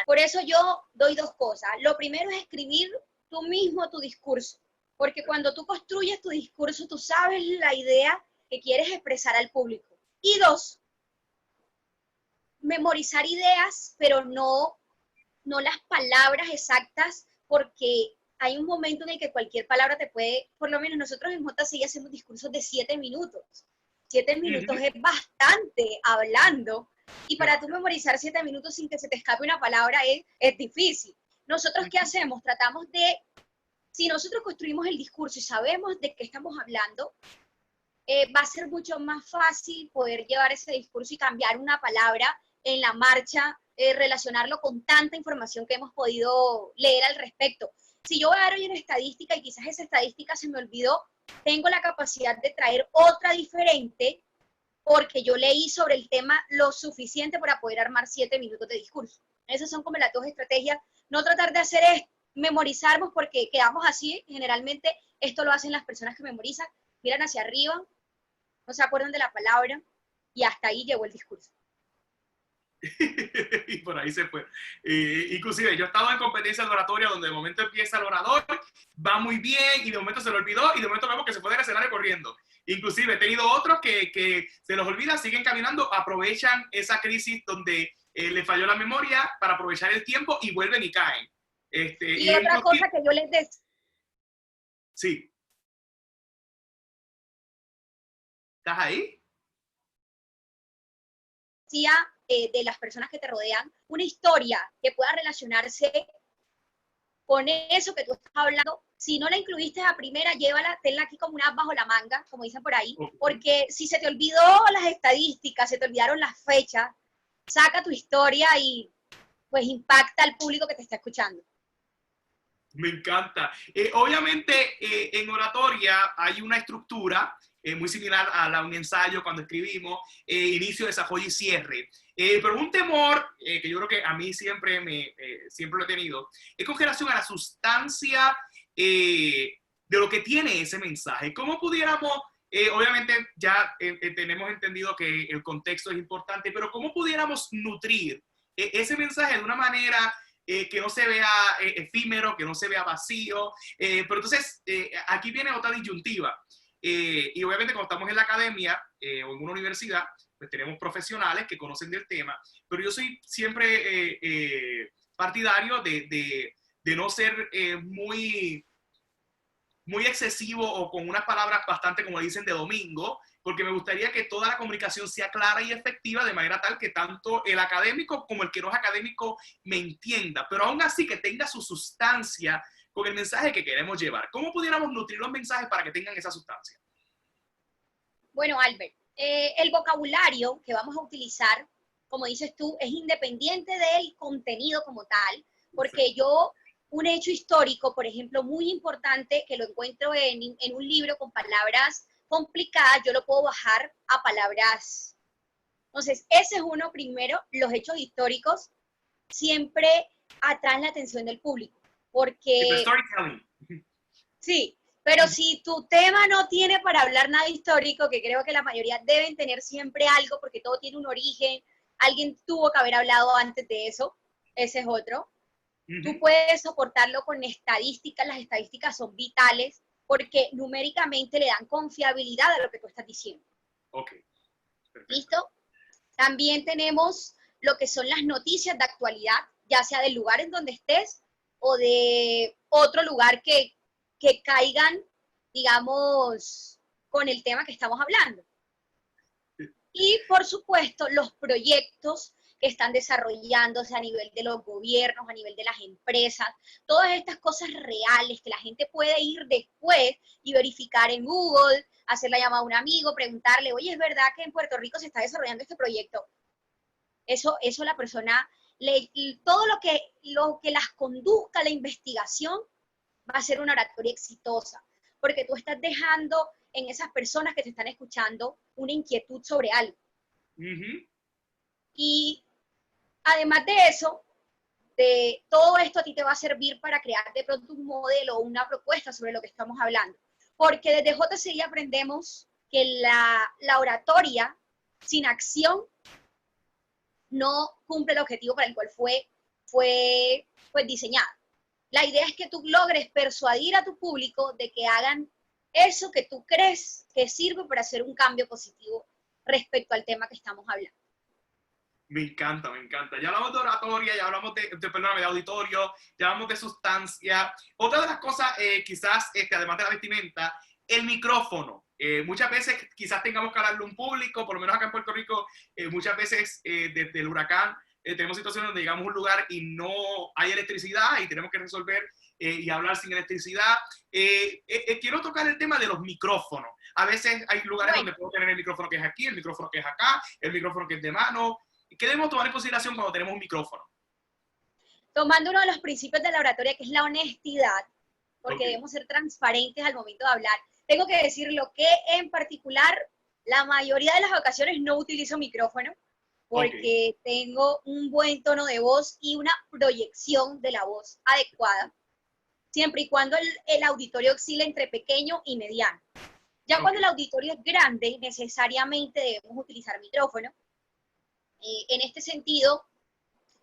Por eso yo doy dos cosas. Lo primero es escribir tú mismo tu discurso, porque cuando tú construyes tu discurso, tú sabes la idea que quieres expresar al público. Y dos, memorizar ideas, pero no las palabras exactas, porque hay un momento en el que cualquier palabra te puede, por lo menos nosotros en JCI hacemos discursos de 7 minutos. 7 minutos es bastante hablando, y para tú memorizar 7 minutos sin que se te escape una palabra es difícil. Nosotros, ¿qué hacemos? Tratamos de, si nosotros construimos el discurso y sabemos de qué estamos hablando, va a ser mucho más fácil poder llevar ese discurso y cambiar una palabra en la marcha, relacionarlo con tanta información que hemos podido leer al respecto. Si yo voy a dar hoy una estadística y quizás esa estadística se me olvidó, tengo la capacidad de traer otra diferente porque yo leí sobre el tema lo suficiente para poder armar 7 minutos de discurso. Esas son como las dos estrategias. No tratar de hacer es memorizarnos porque quedamos así. Generalmente esto lo hacen las personas que memorizan, miran hacia arriba, no se acuerdan de la palabra y hasta ahí llegó el discurso. Y por ahí se fue. Inclusive yo he estado en competencias de oratoria donde de momento empieza el orador, va muy bien y de momento se lo olvidó y de momento vemos que se fue del escenario corriendo. Inclusive he tenido otros que se los olvida, siguen caminando, aprovechan esa crisis donde le falló la memoria para aprovechar el tiempo y vuelven y caen. Y otra cosa que yo les decía. Sí. ¿Estás ahí? De las personas que te rodean, una historia que pueda relacionarse con eso que tú estás hablando. Si no la incluiste a primera, llévala, tenla aquí como una bajo la manga, como dicen por ahí, porque si se te olvidó las estadísticas, se te olvidaron las fechas, saca tu historia y pues impacta al público que te está escuchando. Me encanta. Obviamente en oratoria hay una estructura muy similar a un ensayo cuando escribimos, inicio, desarrollo y cierre. Pero un temor que yo creo que a mí siempre lo he tenido, es con relación a la sustancia del de lo que tiene ese mensaje. ¿Cómo pudiéramos, obviamente ya tenemos entendido que el contexto es importante, pero cómo pudiéramos nutrir ese mensaje de una manera que no se vea efímero, que no se vea vacío? Pero entonces, aquí viene otra disyuntiva. Y obviamente cuando estamos en la academia o en una universidad, pues tenemos profesionales que conocen del tema, pero yo soy siempre partidario de no ser muy excesivo o con unas palabras bastante, como dicen, de domingo, porque me gustaría que toda la comunicación sea clara y efectiva de manera tal que tanto el académico como el que no es académico me entienda, pero aún así que tenga su sustancia con el mensaje que queremos llevar. ¿Cómo pudiéramos nutrir los mensajes para que tengan esa sustancia? Bueno, Albert, el vocabulario que vamos a utilizar, como dices tú, es independiente del contenido como tal, porque yo, un hecho histórico, por ejemplo, muy importante, que lo encuentro en un libro con palabras complicadas, yo lo puedo bajar a palabras. Entonces, ese es uno primero, los hechos históricos siempre atraen la atención del público, porque Storytelling. sí, pero si tu tema no tiene para hablar nada histórico, que creo que la mayoría deben tener siempre algo, porque todo tiene un origen, alguien tuvo que haber hablado antes de eso, ese es otro. Tú puedes soportarlo con estadísticas, las estadísticas son vitales, porque numéricamente le dan confiabilidad a lo que tú estás diciendo. Ok. Perfecto. ¿Listo? También tenemos lo que son las noticias de actualidad, ya sea del lugar en donde estés o de otro lugar que caigan, digamos, con el tema que estamos hablando. Y, por supuesto, los proyectos que están desarrollándose a nivel de los gobiernos, a nivel de las empresas, todas estas cosas reales que la gente puede ir después y verificar en Google, hacer la llamada a un amigo, preguntarle, oye, ¿es verdad que en Puerto Rico se está desarrollando este proyecto? Eso la persona, todo lo que las conduzca a la investigación va a ser una oratoria exitosa, porque tú estás dejando en esas personas que te están escuchando una inquietud sobre algo. Y además de eso, de todo esto a ti te va a servir para crear de pronto un modelo o una propuesta sobre lo que estamos hablando. Porque desde JCI aprendemos que la oratoria sin acción no cumple el objetivo para el cual fue pues, diseñada. La idea es que tú logres persuadir a tu público de que hagan eso que tú crees que sirve para hacer un cambio positivo respecto al tema que estamos hablando. Me encanta, me encanta. Ya hablamos de oratoria, ya hablamos de auditorio, ya hablamos de sustancia. Otra de las cosas, quizás, además de la vestimenta, el micrófono. Muchas veces quizás tengamos que hablarle a un público, por lo menos acá en Puerto Rico, muchas veces desde el huracán tenemos situaciones donde llegamos a un lugar y no hay electricidad y tenemos que resolver y hablar sin electricidad. Quiero tocar el tema de los micrófonos. A veces hay lugares donde puedo tener el micrófono que es aquí, el micrófono que es acá, el micrófono que es de mano. ¿Qué debemos tomar en consideración cuando tenemos un micrófono? Tomando uno de los principios de la oratoria, que es la honestidad, porque debemos ser transparentes al momento de hablar. Tengo que decir lo que en particular, la mayoría de las ocasiones no utilizo micrófono, porque tengo un buen tono de voz y una proyección de la voz adecuada, siempre y cuando el auditorio oscila entre pequeño y mediano. Ya cuando el auditorio es grande, necesariamente debemos utilizar micrófono. En este sentido,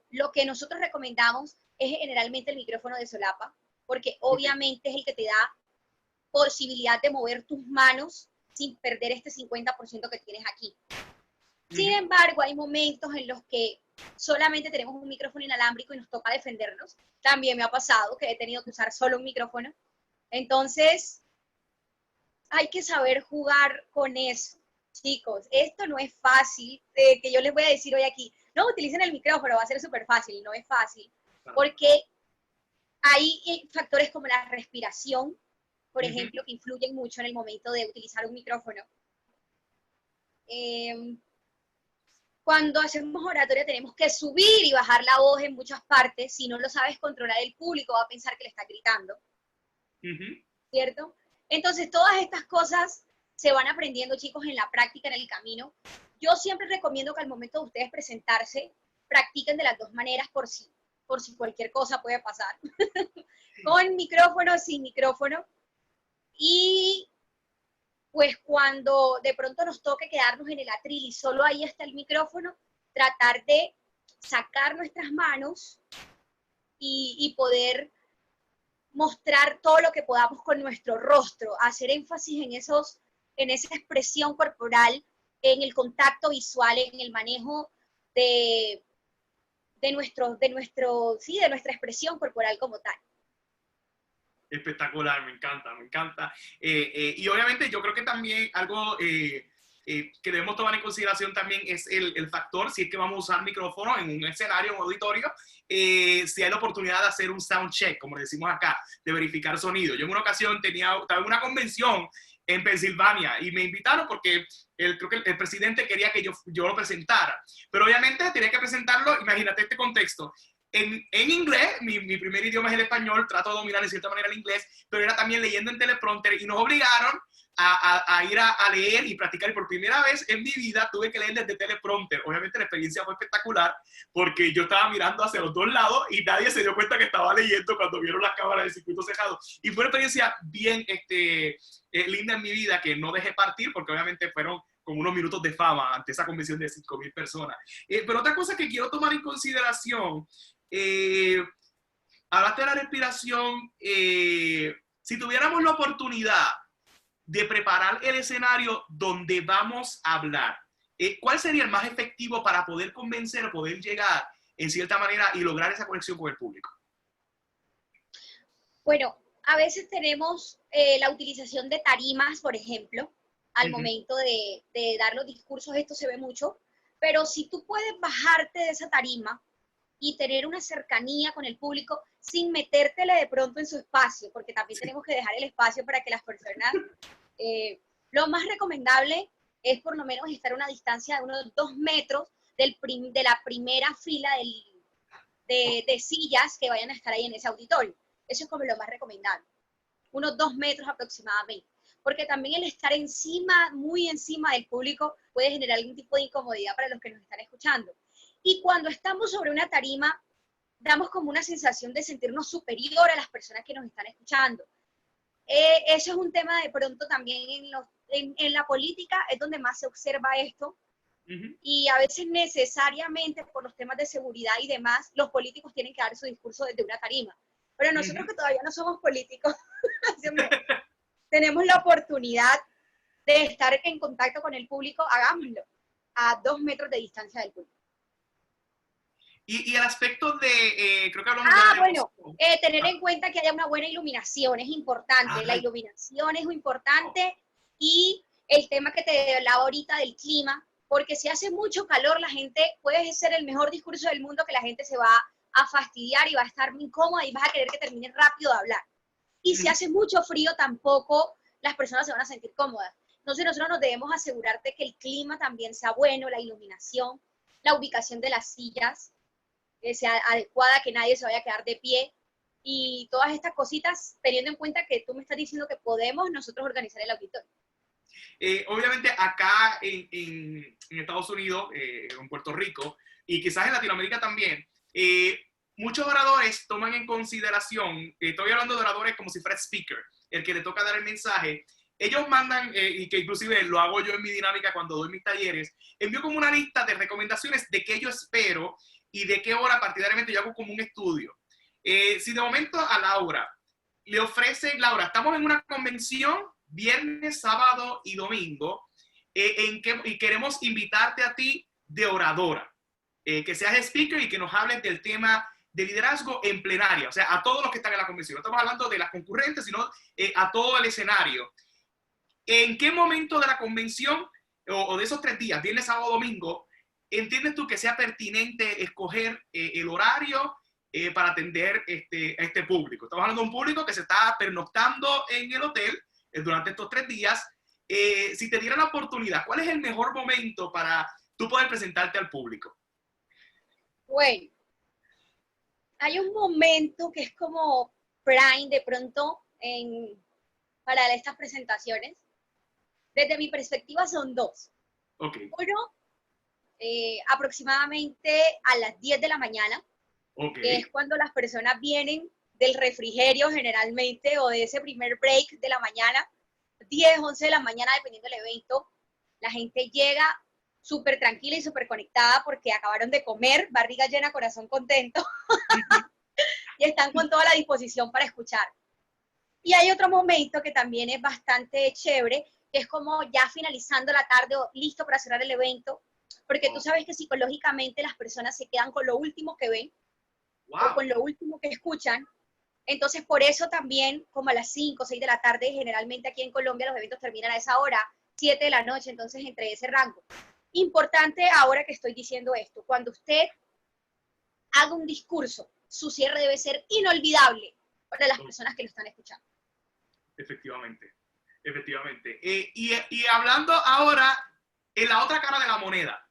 lo que nosotros recomendamos es generalmente el micrófono de solapa, porque obviamente es el que te da posibilidad de mover tus manos sin perder este 50% que tienes aquí. Sin embargo, hay momentos en los que solamente tenemos un micrófono inalámbrico y nos toca defendernos. También me ha pasado que he tenido que usar solo un micrófono. Entonces, hay que saber jugar con eso. Chicos, esto no es fácil, que yo les voy a decir hoy aquí, no utilicen el micrófono, va a ser súper fácil, no es fácil, porque hay factores como la respiración, por ejemplo, que influyen mucho en el momento de utilizar un micrófono. Cuando hacemos oratoria tenemos que subir y bajar la voz en muchas partes, si no lo sabes controlar, el público va a pensar que le está gritando, ¿cierto? Entonces, todas estas cosas se van aprendiendo, chicos, en la práctica, en el camino. Yo siempre recomiendo que al momento de ustedes presentarse, practiquen de las dos maneras por si cualquier cosa puede pasar. Con micrófono, sin micrófono. Y pues cuando de pronto nos toque quedarnos en el atril y solo ahí está el micrófono, tratar de sacar nuestras manos y poder mostrar todo lo que podamos con nuestro rostro, hacer énfasis en esa expresión corporal, en el contacto visual, en el manejo de nuestra expresión corporal como tal. Espectacular, me encanta, me encanta. Y obviamente yo creo que también algo que debemos tomar en consideración también es el factor, si es que vamos a usar micrófono en un escenario, en un auditorio, si hay la oportunidad de hacer un sound check, como le decimos acá, de verificar sonido. Yo en una ocasión estaba en una convención en Pensilvania y me invitaron porque creo que el presidente quería que yo lo presentara, pero obviamente tenía que presentarlo, imagínate este contexto, en inglés, mi primer idioma es el español, trato de dominar de cierta manera el inglés, pero era también leyendo en teleprompter y nos obligaron a ir a leer y practicar. Y por primera vez en mi vida tuve que leer desde teleprompter. Obviamente la experiencia fue espectacular porque yo estaba mirando hacia los dos lados y nadie se dio cuenta que estaba leyendo cuando vieron las cámaras del circuito cerrado. Y fue una experiencia bien linda en mi vida que no dejé partir porque obviamente fueron como unos minutos de fama ante esa convención de 5,000 personas. Pero otra cosa que quiero tomar en consideración, hablaste de la respiración, si tuviéramos la oportunidad de preparar el escenario donde vamos a hablar, ¿cuál sería el más efectivo para poder convencer o poder llegar en cierta manera y lograr esa conexión con el público? Bueno, a veces tenemos la utilización de tarimas, por ejemplo, al momento de dar los discursos, esto se ve mucho, pero si tú puedes bajarte de esa tarima y tener una cercanía con el público sin metértele de pronto en su espacio, porque también tenemos que dejar el espacio para que las personas, lo más recomendable es por lo menos estar a una distancia de unos 2 metros de la primera fila de sillas que vayan a estar ahí en ese auditorio. Eso es como lo más recomendable, unos 2 metros aproximadamente, porque también el estar encima, muy encima del público puede generar algún tipo de incomodidad para los que nos están escuchando. Y cuando estamos sobre una tarima, damos como una sensación de sentirnos superior a las personas que nos están escuchando. Eso es un tema de pronto también en la política, es donde más se observa esto. Y a veces necesariamente por los temas de seguridad y demás, los políticos tienen que dar su discurso desde una tarima. Pero nosotros que todavía no somos políticos, tenemos la oportunidad de estar en contacto con el público, hagámoslo a 2 metros de distancia del público. Y el aspecto de, creo que hablamos de... tener en cuenta que haya una buena iluminación es importante. La iluminación es muy importante y el tema que te hablaba ahorita del clima, porque si hace mucho calor, la gente, puede ser el mejor discurso del mundo que la gente se va a fastidiar y va a estar muy incómoda y vas a querer que termine rápido de hablar. Y si hace mucho frío, tampoco las personas se van a sentir cómodas. Entonces nosotros nos debemos asegurar de que el clima también sea bueno, la iluminación, la ubicación de las sillas, que sea adecuada, que nadie se vaya a quedar de pie, y todas estas cositas, teniendo en cuenta que tú me estás diciendo que podemos nosotros organizar el auditorio. Obviamente acá en Estados Unidos, en Puerto Rico, y quizás en Latinoamérica también, muchos oradores toman en consideración, estoy hablando de oradores como si fuera speaker, el que le toca dar el mensaje, ellos mandan, y que inclusive lo hago yo en mi dinámica cuando doy mis talleres, envío como una lista de recomendaciones de qué yo espero y de qué hora partidariamente yo hago como un estudio. Si de momento a Laura le ofrece, Laura, estamos en una convención viernes, sábado y domingo, y queremos invitarte a ti de oradora, que seas speaker y que nos hables del tema de liderazgo en plenaria, o sea, a todos los que están en la convención. No estamos hablando de las concurrentes, sino a todo el escenario. ¿En qué momento de la convención o de esos 3 días, viernes, sábado, domingo, entiendes tú que sea pertinente escoger el horario para atender a este público? Estamos hablando de un público que se está pernoctando en el hotel durante estos 3 días. Si te dieran la oportunidad, ¿cuál es el mejor momento para tú poder presentarte al público? Bueno, hay un momento que es como prime de pronto para estas presentaciones. Desde mi perspectiva son 2. Okay. Uno, aproximadamente a las 10 de la mañana, que es cuando las personas vienen del refrigerio generalmente o de ese primer break de la mañana, 10, 11 de la mañana, dependiendo del evento, la gente llega súper tranquila y súper conectada porque acabaron de comer, barriga llena, corazón contento, y están con toda la disposición para escuchar. Y hay otro momento que también es bastante chévere, que es como ya finalizando la tarde o listo para cerrar el evento, porque tú sabes que psicológicamente las personas se quedan con lo último que ven o con lo último que escuchan. Entonces, por eso también, como a las 5 o 6 de la tarde, generalmente aquí en Colombia los eventos terminan a esa hora, 7 de la noche, entonces entre ese rango. Importante ahora que estoy diciendo esto, cuando usted haga un discurso, su cierre debe ser inolvidable para las personas que lo están escuchando. Efectivamente, efectivamente. Y hablando ahora en la otra cara de la moneda,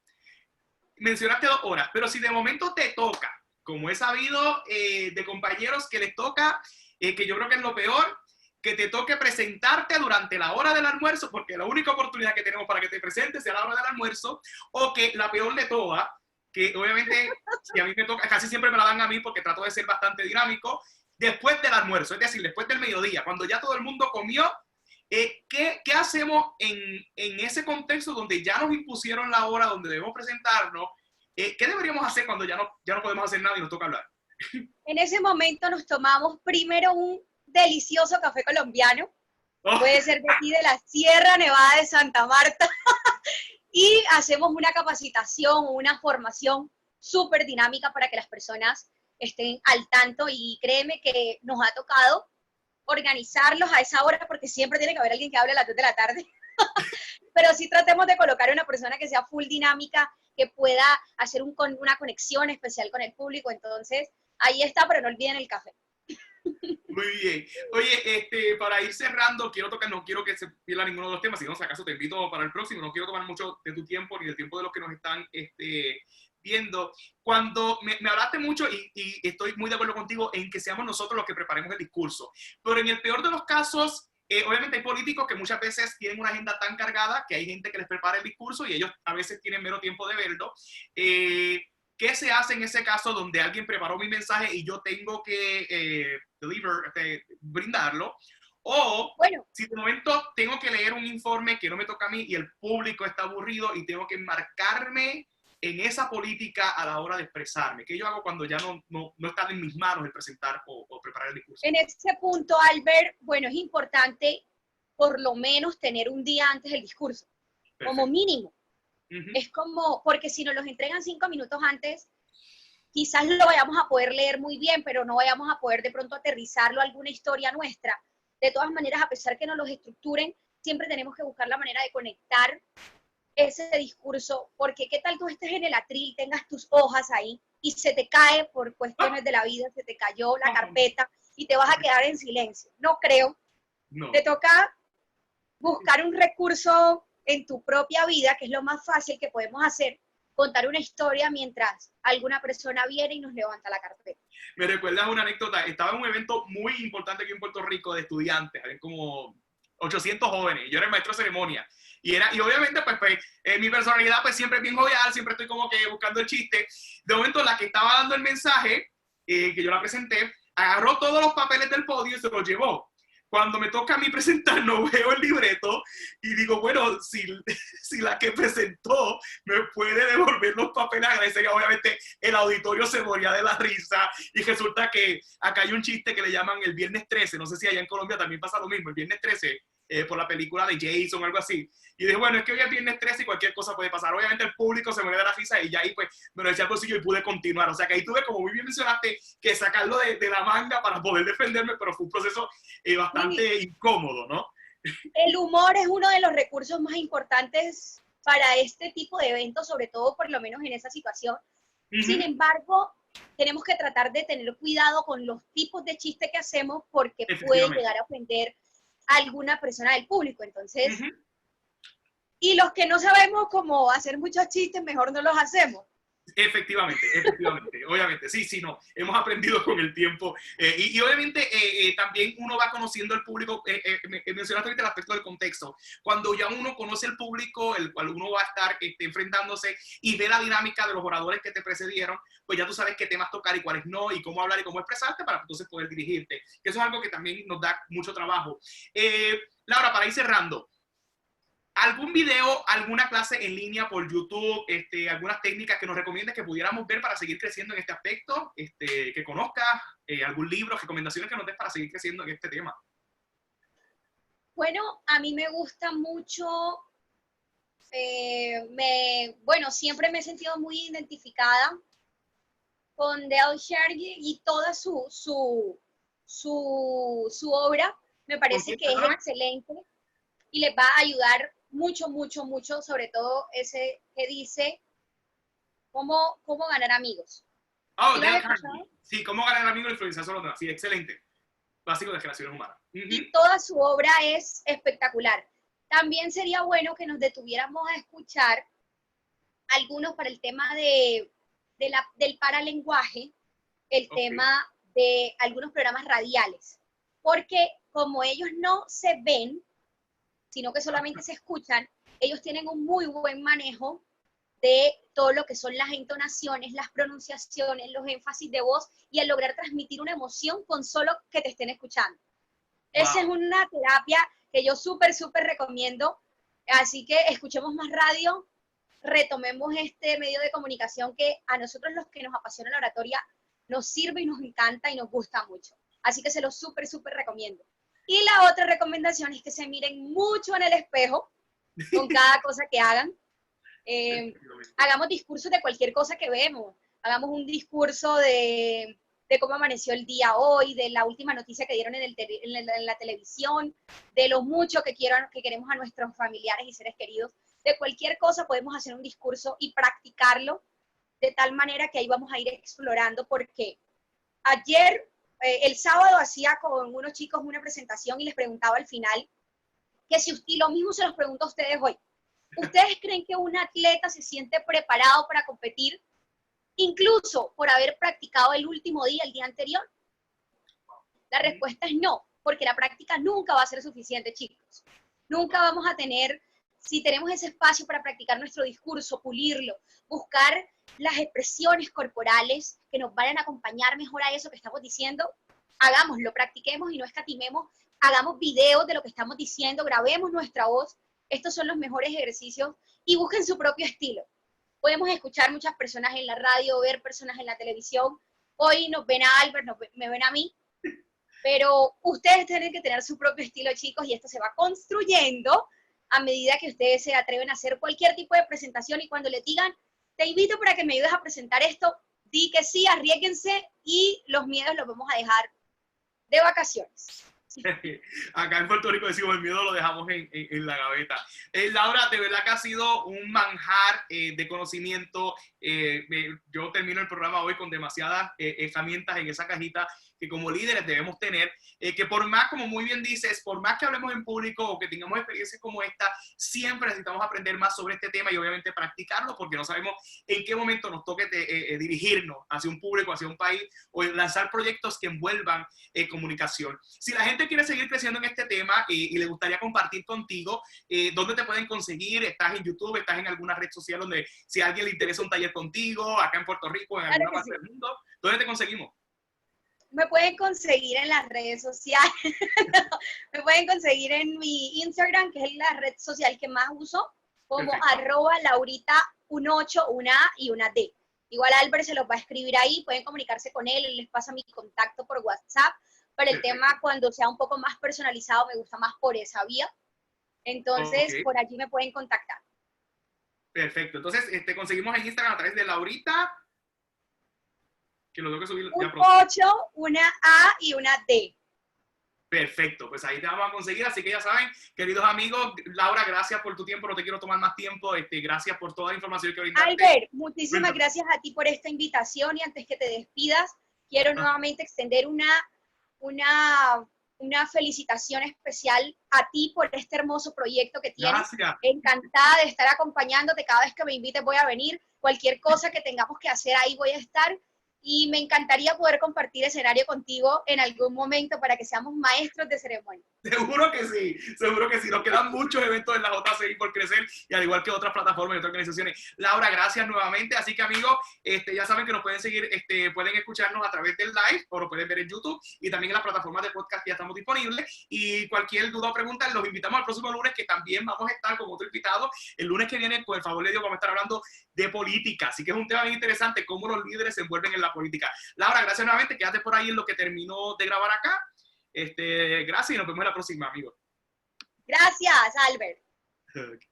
mencionaste 2 horas, pero si de momento te toca, como he sabido de compañeros que les toca, que yo creo que es lo peor, que te toque presentarte durante la hora del almuerzo, porque la única oportunidad que tenemos para que te presentes es a la hora del almuerzo, o que la peor de todas, que obviamente si a mí me toca, casi siempre me la dan a mí porque trato de ser bastante dinámico, después del almuerzo, es decir, después del mediodía, cuando ya todo el mundo comió, ¿qué hacemos en ese contexto donde ya nos impusieron la hora, donde debemos presentarnos? ¿Qué deberíamos hacer cuando ya no podemos hacer nada y nos toca hablar? En ese momento nos tomamos primero un delicioso café colombiano, puede ser de aquí de la Sierra Nevada de Santa Marta, y hacemos una capacitación o una formación súper dinámica para que las personas estén al tanto, y créeme que nos ha tocado organizarlos a esa hora porque siempre tiene que haber alguien que hable a las 2 de la tarde, pero sí tratemos de colocar a una persona que sea full dinámica, que pueda hacer una conexión especial con el público. Entonces, ahí está, pero no olviden el café. Muy bien. Oye, para ir cerrando, no quiero que se pierda ninguno de los temas, si no, si acaso te invito para el próximo, no quiero tomar mucho de tu tiempo ni del tiempo de los que nos están viendo. Cuando me hablaste mucho, y estoy muy de acuerdo contigo en que seamos nosotros los que preparemos el discurso, pero en el peor de los casos, obviamente hay políticos que muchas veces tienen una agenda tan cargada que hay gente que les prepara el discurso y ellos a veces tienen mero tiempo de verlo. ¿Qué se hace en ese caso donde alguien preparó mi mensaje y yo tengo que brindarlo? O bueno, si de momento tengo que leer un informe que no me toca a mí y el público está aburrido y tengo que enmarcarme en esa política a la hora de expresarme. ¿Qué yo hago cuando ya no está en mis manos el presentar o preparar el discurso? en ese punto, Albert, bueno, es importante por lo menos tener un día antes el discurso, como mínimo. Es como, porque si nos los entregan 5 minutos antes, quizás lo vayamos a poder leer muy bien, pero no vayamos a poder de pronto aterrizarlo a alguna historia nuestra. De todas maneras, a pesar que nos los estructuren, siempre tenemos que buscar la manera de conectar ese discurso, porque qué tal tú estés en el atril, tengas tus hojas ahí y se te cae por cuestiones de la vida, se te cayó la carpeta y te vas a quedar en silencio. No creo. No. Te toca buscar un recurso en tu propia vida, que es lo más fácil que podemos hacer, contar una historia mientras alguna persona viene y nos levanta la carpeta. Me recuerdas una anécdota, estaba en un evento muy importante aquí en Puerto Rico de estudiantes, había como 800 jóvenes, yo era el maestro de ceremonia, y obviamente pues mi personalidad pues siempre es bien jovial, siempre estoy como que buscando el chiste. De momento la que estaba dando el mensaje, que yo la presenté, agarró todos los papeles del podio y se los llevó. Cuando me toca a mí presentar, no veo el libreto y digo, bueno, si la que presentó me puede devolver los papeles, agradecería. Obviamente el auditorio se moría de la risa y resulta que acá hay un chiste que le llaman el Viernes 13, no sé si allá en Colombia también pasa lo mismo, el Viernes 13, por la película de Jason o algo así. Y dije, bueno, es que hoy es Viernes 13 y cualquier cosa puede pasar. Obviamente el público se muere de la risa y ya ahí pues me lo eché al bolsillo y pude continuar. O sea que ahí tuve, como muy bien mencionaste, que sacarlo de la manga para poder defenderme, pero fue un proceso bastante incómodo, ¿no? El humor es uno de los recursos más importantes para este tipo de eventos, sobre todo por lo menos en esa situación. Sin embargo, tenemos que tratar de tener cuidado con los tipos de chistes que hacemos porque puede llegar a ofender a alguna persona del público. Entonces, y los que no sabemos cómo hacer muchos chistes, mejor no los hacemos. Efectivamente, obviamente, sí, no, hemos aprendido con el tiempo y obviamente también uno va conociendo el público, mencionaste ahorita el aspecto del contexto, cuando ya uno conoce el público, el cual uno va a estar enfrentándose y ve la dinámica de los oradores que te precedieron, pues ya tú sabes qué temas tocar y cuáles no, y cómo hablar y cómo expresarte para entonces poder dirigirte, que eso es algo que también nos da mucho trabajo. Laura, para ir cerrando, ¿algún video, alguna clase en línea por YouTube, algunas técnicas que nos recomiendes que pudiéramos ver para seguir creciendo en este aspecto, que conozcas, algún libro, recomendaciones que nos des para seguir creciendo en este tema? Bueno, a mí me gusta mucho, bueno, siempre me he sentido muy identificada con Dale Carnegie y toda su obra. Me parece que es excelente y les va a ayudar mucho, mucho, mucho, sobre todo ese que dice cómo ganar amigos. Oh, ¿sí Dale Carnegie. Sí, cómo ganar amigos e influenciar sobre los demás. Sí, excelente. Básico de relaciones humanas. Y toda su obra es espectacular. También sería bueno que nos detuviéramos a escuchar algunos para el tema del paralenguaje, el tema de algunos programas radiales, porque como ellos no se ven, sino que solamente se escuchan, ellos tienen un muy buen manejo de todo lo que son las entonaciones, las pronunciaciones, los énfasis de voz y el lograr transmitir una emoción con solo que te estén escuchando. Wow. Esa es una terapia que yo súper, súper recomiendo. Así que escuchemos más radio, retomemos este medio de comunicación que a nosotros los que nos apasiona la oratoria nos sirve y nos encanta y nos gusta mucho. Así que se lo súper, súper recomiendo. Y la otra recomendación es que se miren mucho en el espejo con cada cosa que hagan. Hagamos discursos de cualquier cosa que vemos. Hagamos un discurso de cómo amaneció el día hoy, de la última noticia que dieron en la televisión, de lo mucho que queremos a nuestros familiares y seres queridos. De cualquier cosa podemos hacer un discurso y practicarlo de tal manera que ahí vamos a ir explorando, porque ayer, el sábado, hacía con unos chicos una presentación y les preguntaba al final que y lo mismo se los pregunto a ustedes hoy. ¿Ustedes creen que un atleta se siente preparado para competir, incluso por haber practicado el último día, el día anterior? La respuesta es no, porque la práctica nunca va a ser suficiente, chicos. Nunca vamos a tener, si tenemos ese espacio para practicar nuestro discurso, pulirlo, buscar las expresiones corporales que nos vayan a acompañar mejor a eso que estamos diciendo, hagámoslo, practiquemos y no escatimemos, hagamos videos de lo que estamos diciendo, grabemos nuestra voz. Estos son los mejores ejercicios y busquen su propio estilo. Podemos escuchar muchas personas en la radio, ver personas en la televisión. Hoy nos ven a Albert, me ven a mí, pero ustedes tienen que tener su propio estilo, chicos, y esto se va construyendo a medida que ustedes se atreven a hacer cualquier tipo de presentación y cuando les digan, te invito para que me ayudes a presentar esto, di que sí, arriésguense y los miedos los vamos a dejar de vacaciones. Acá en Puerto Rico decimos el miedo lo dejamos en la gaveta. Laura, de verdad que ha sido un manjar de conocimiento. Yo termino el programa hoy con demasiadas herramientas en esa cajita que como líderes debemos tener, que por más, como muy bien dices, por más que hablemos en público o que tengamos experiencias como esta, siempre necesitamos aprender más sobre este tema y obviamente practicarlo porque no sabemos en qué momento nos toque dirigirnos hacia un público, hacia un país o lanzar proyectos que envuelvan comunicación. Si la gente quiere seguir creciendo en este tema y le gustaría compartir contigo, ¿dónde te pueden conseguir? ¿Estás en YouTube? ¿Estás en alguna red social donde si a alguien le interesa un taller contigo, acá en Puerto Rico, en alguna parte del mundo? ¿Dónde te conseguimos? Me pueden conseguir en las redes sociales. Me pueden conseguir en mi Instagram, que es la red social que más uso, como @Laurita18, una A y una D. Igual Albert se los va a escribir ahí, pueden comunicarse con él les pasa mi contacto por WhatsApp. Pero el tema, cuando sea un poco más personalizado, me gusta más por esa vía. Entonces, por allí me pueden contactar. Perfecto. Entonces, te conseguimos en Instagram a través de Laurita, que lo tengo que subir ya pronto. 8, una A y una D. Perfecto, pues ahí te vamos a conseguir, así que ya saben, queridos amigos, Laura, gracias por tu tiempo, no te quiero tomar más tiempo, gracias por toda la información que brindaste. Albert, muchísimas gracias a ti por esta invitación y antes que te despidas, quiero nuevamente extender una una felicitación especial a ti por este hermoso proyecto que tienes. Gracias. Encantada de estar acompañándote. Cada vez que me invites voy a venir. Cualquier cosa que tengamos que hacer ahí voy a estar. Y me encantaría poder compartir escenario contigo en algún momento para que seamos maestros de ceremonia. Seguro que sí, seguro que sí. Nos quedan muchos eventos en la JCI por crecer y al igual que otras plataformas y otras organizaciones. Laura, gracias nuevamente. Así que amigos, ya saben que nos pueden seguir, pueden escucharnos a través del live o lo pueden ver en YouTube y también en las plataformas de podcast que ya estamos disponibles. Y cualquier duda o pregunta, los invitamos al próximo lunes que también vamos a estar con otro invitado. El lunes que viene, con el favor de Dios, vamos a estar hablando de política. Así que es un tema bien interesante, cómo los líderes se envuelven en la política. Laura, gracias nuevamente. Quédate por ahí en lo que terminó de grabar acá. Gracias y nos vemos en la próxima, amigos. Gracias, Albert. Okay.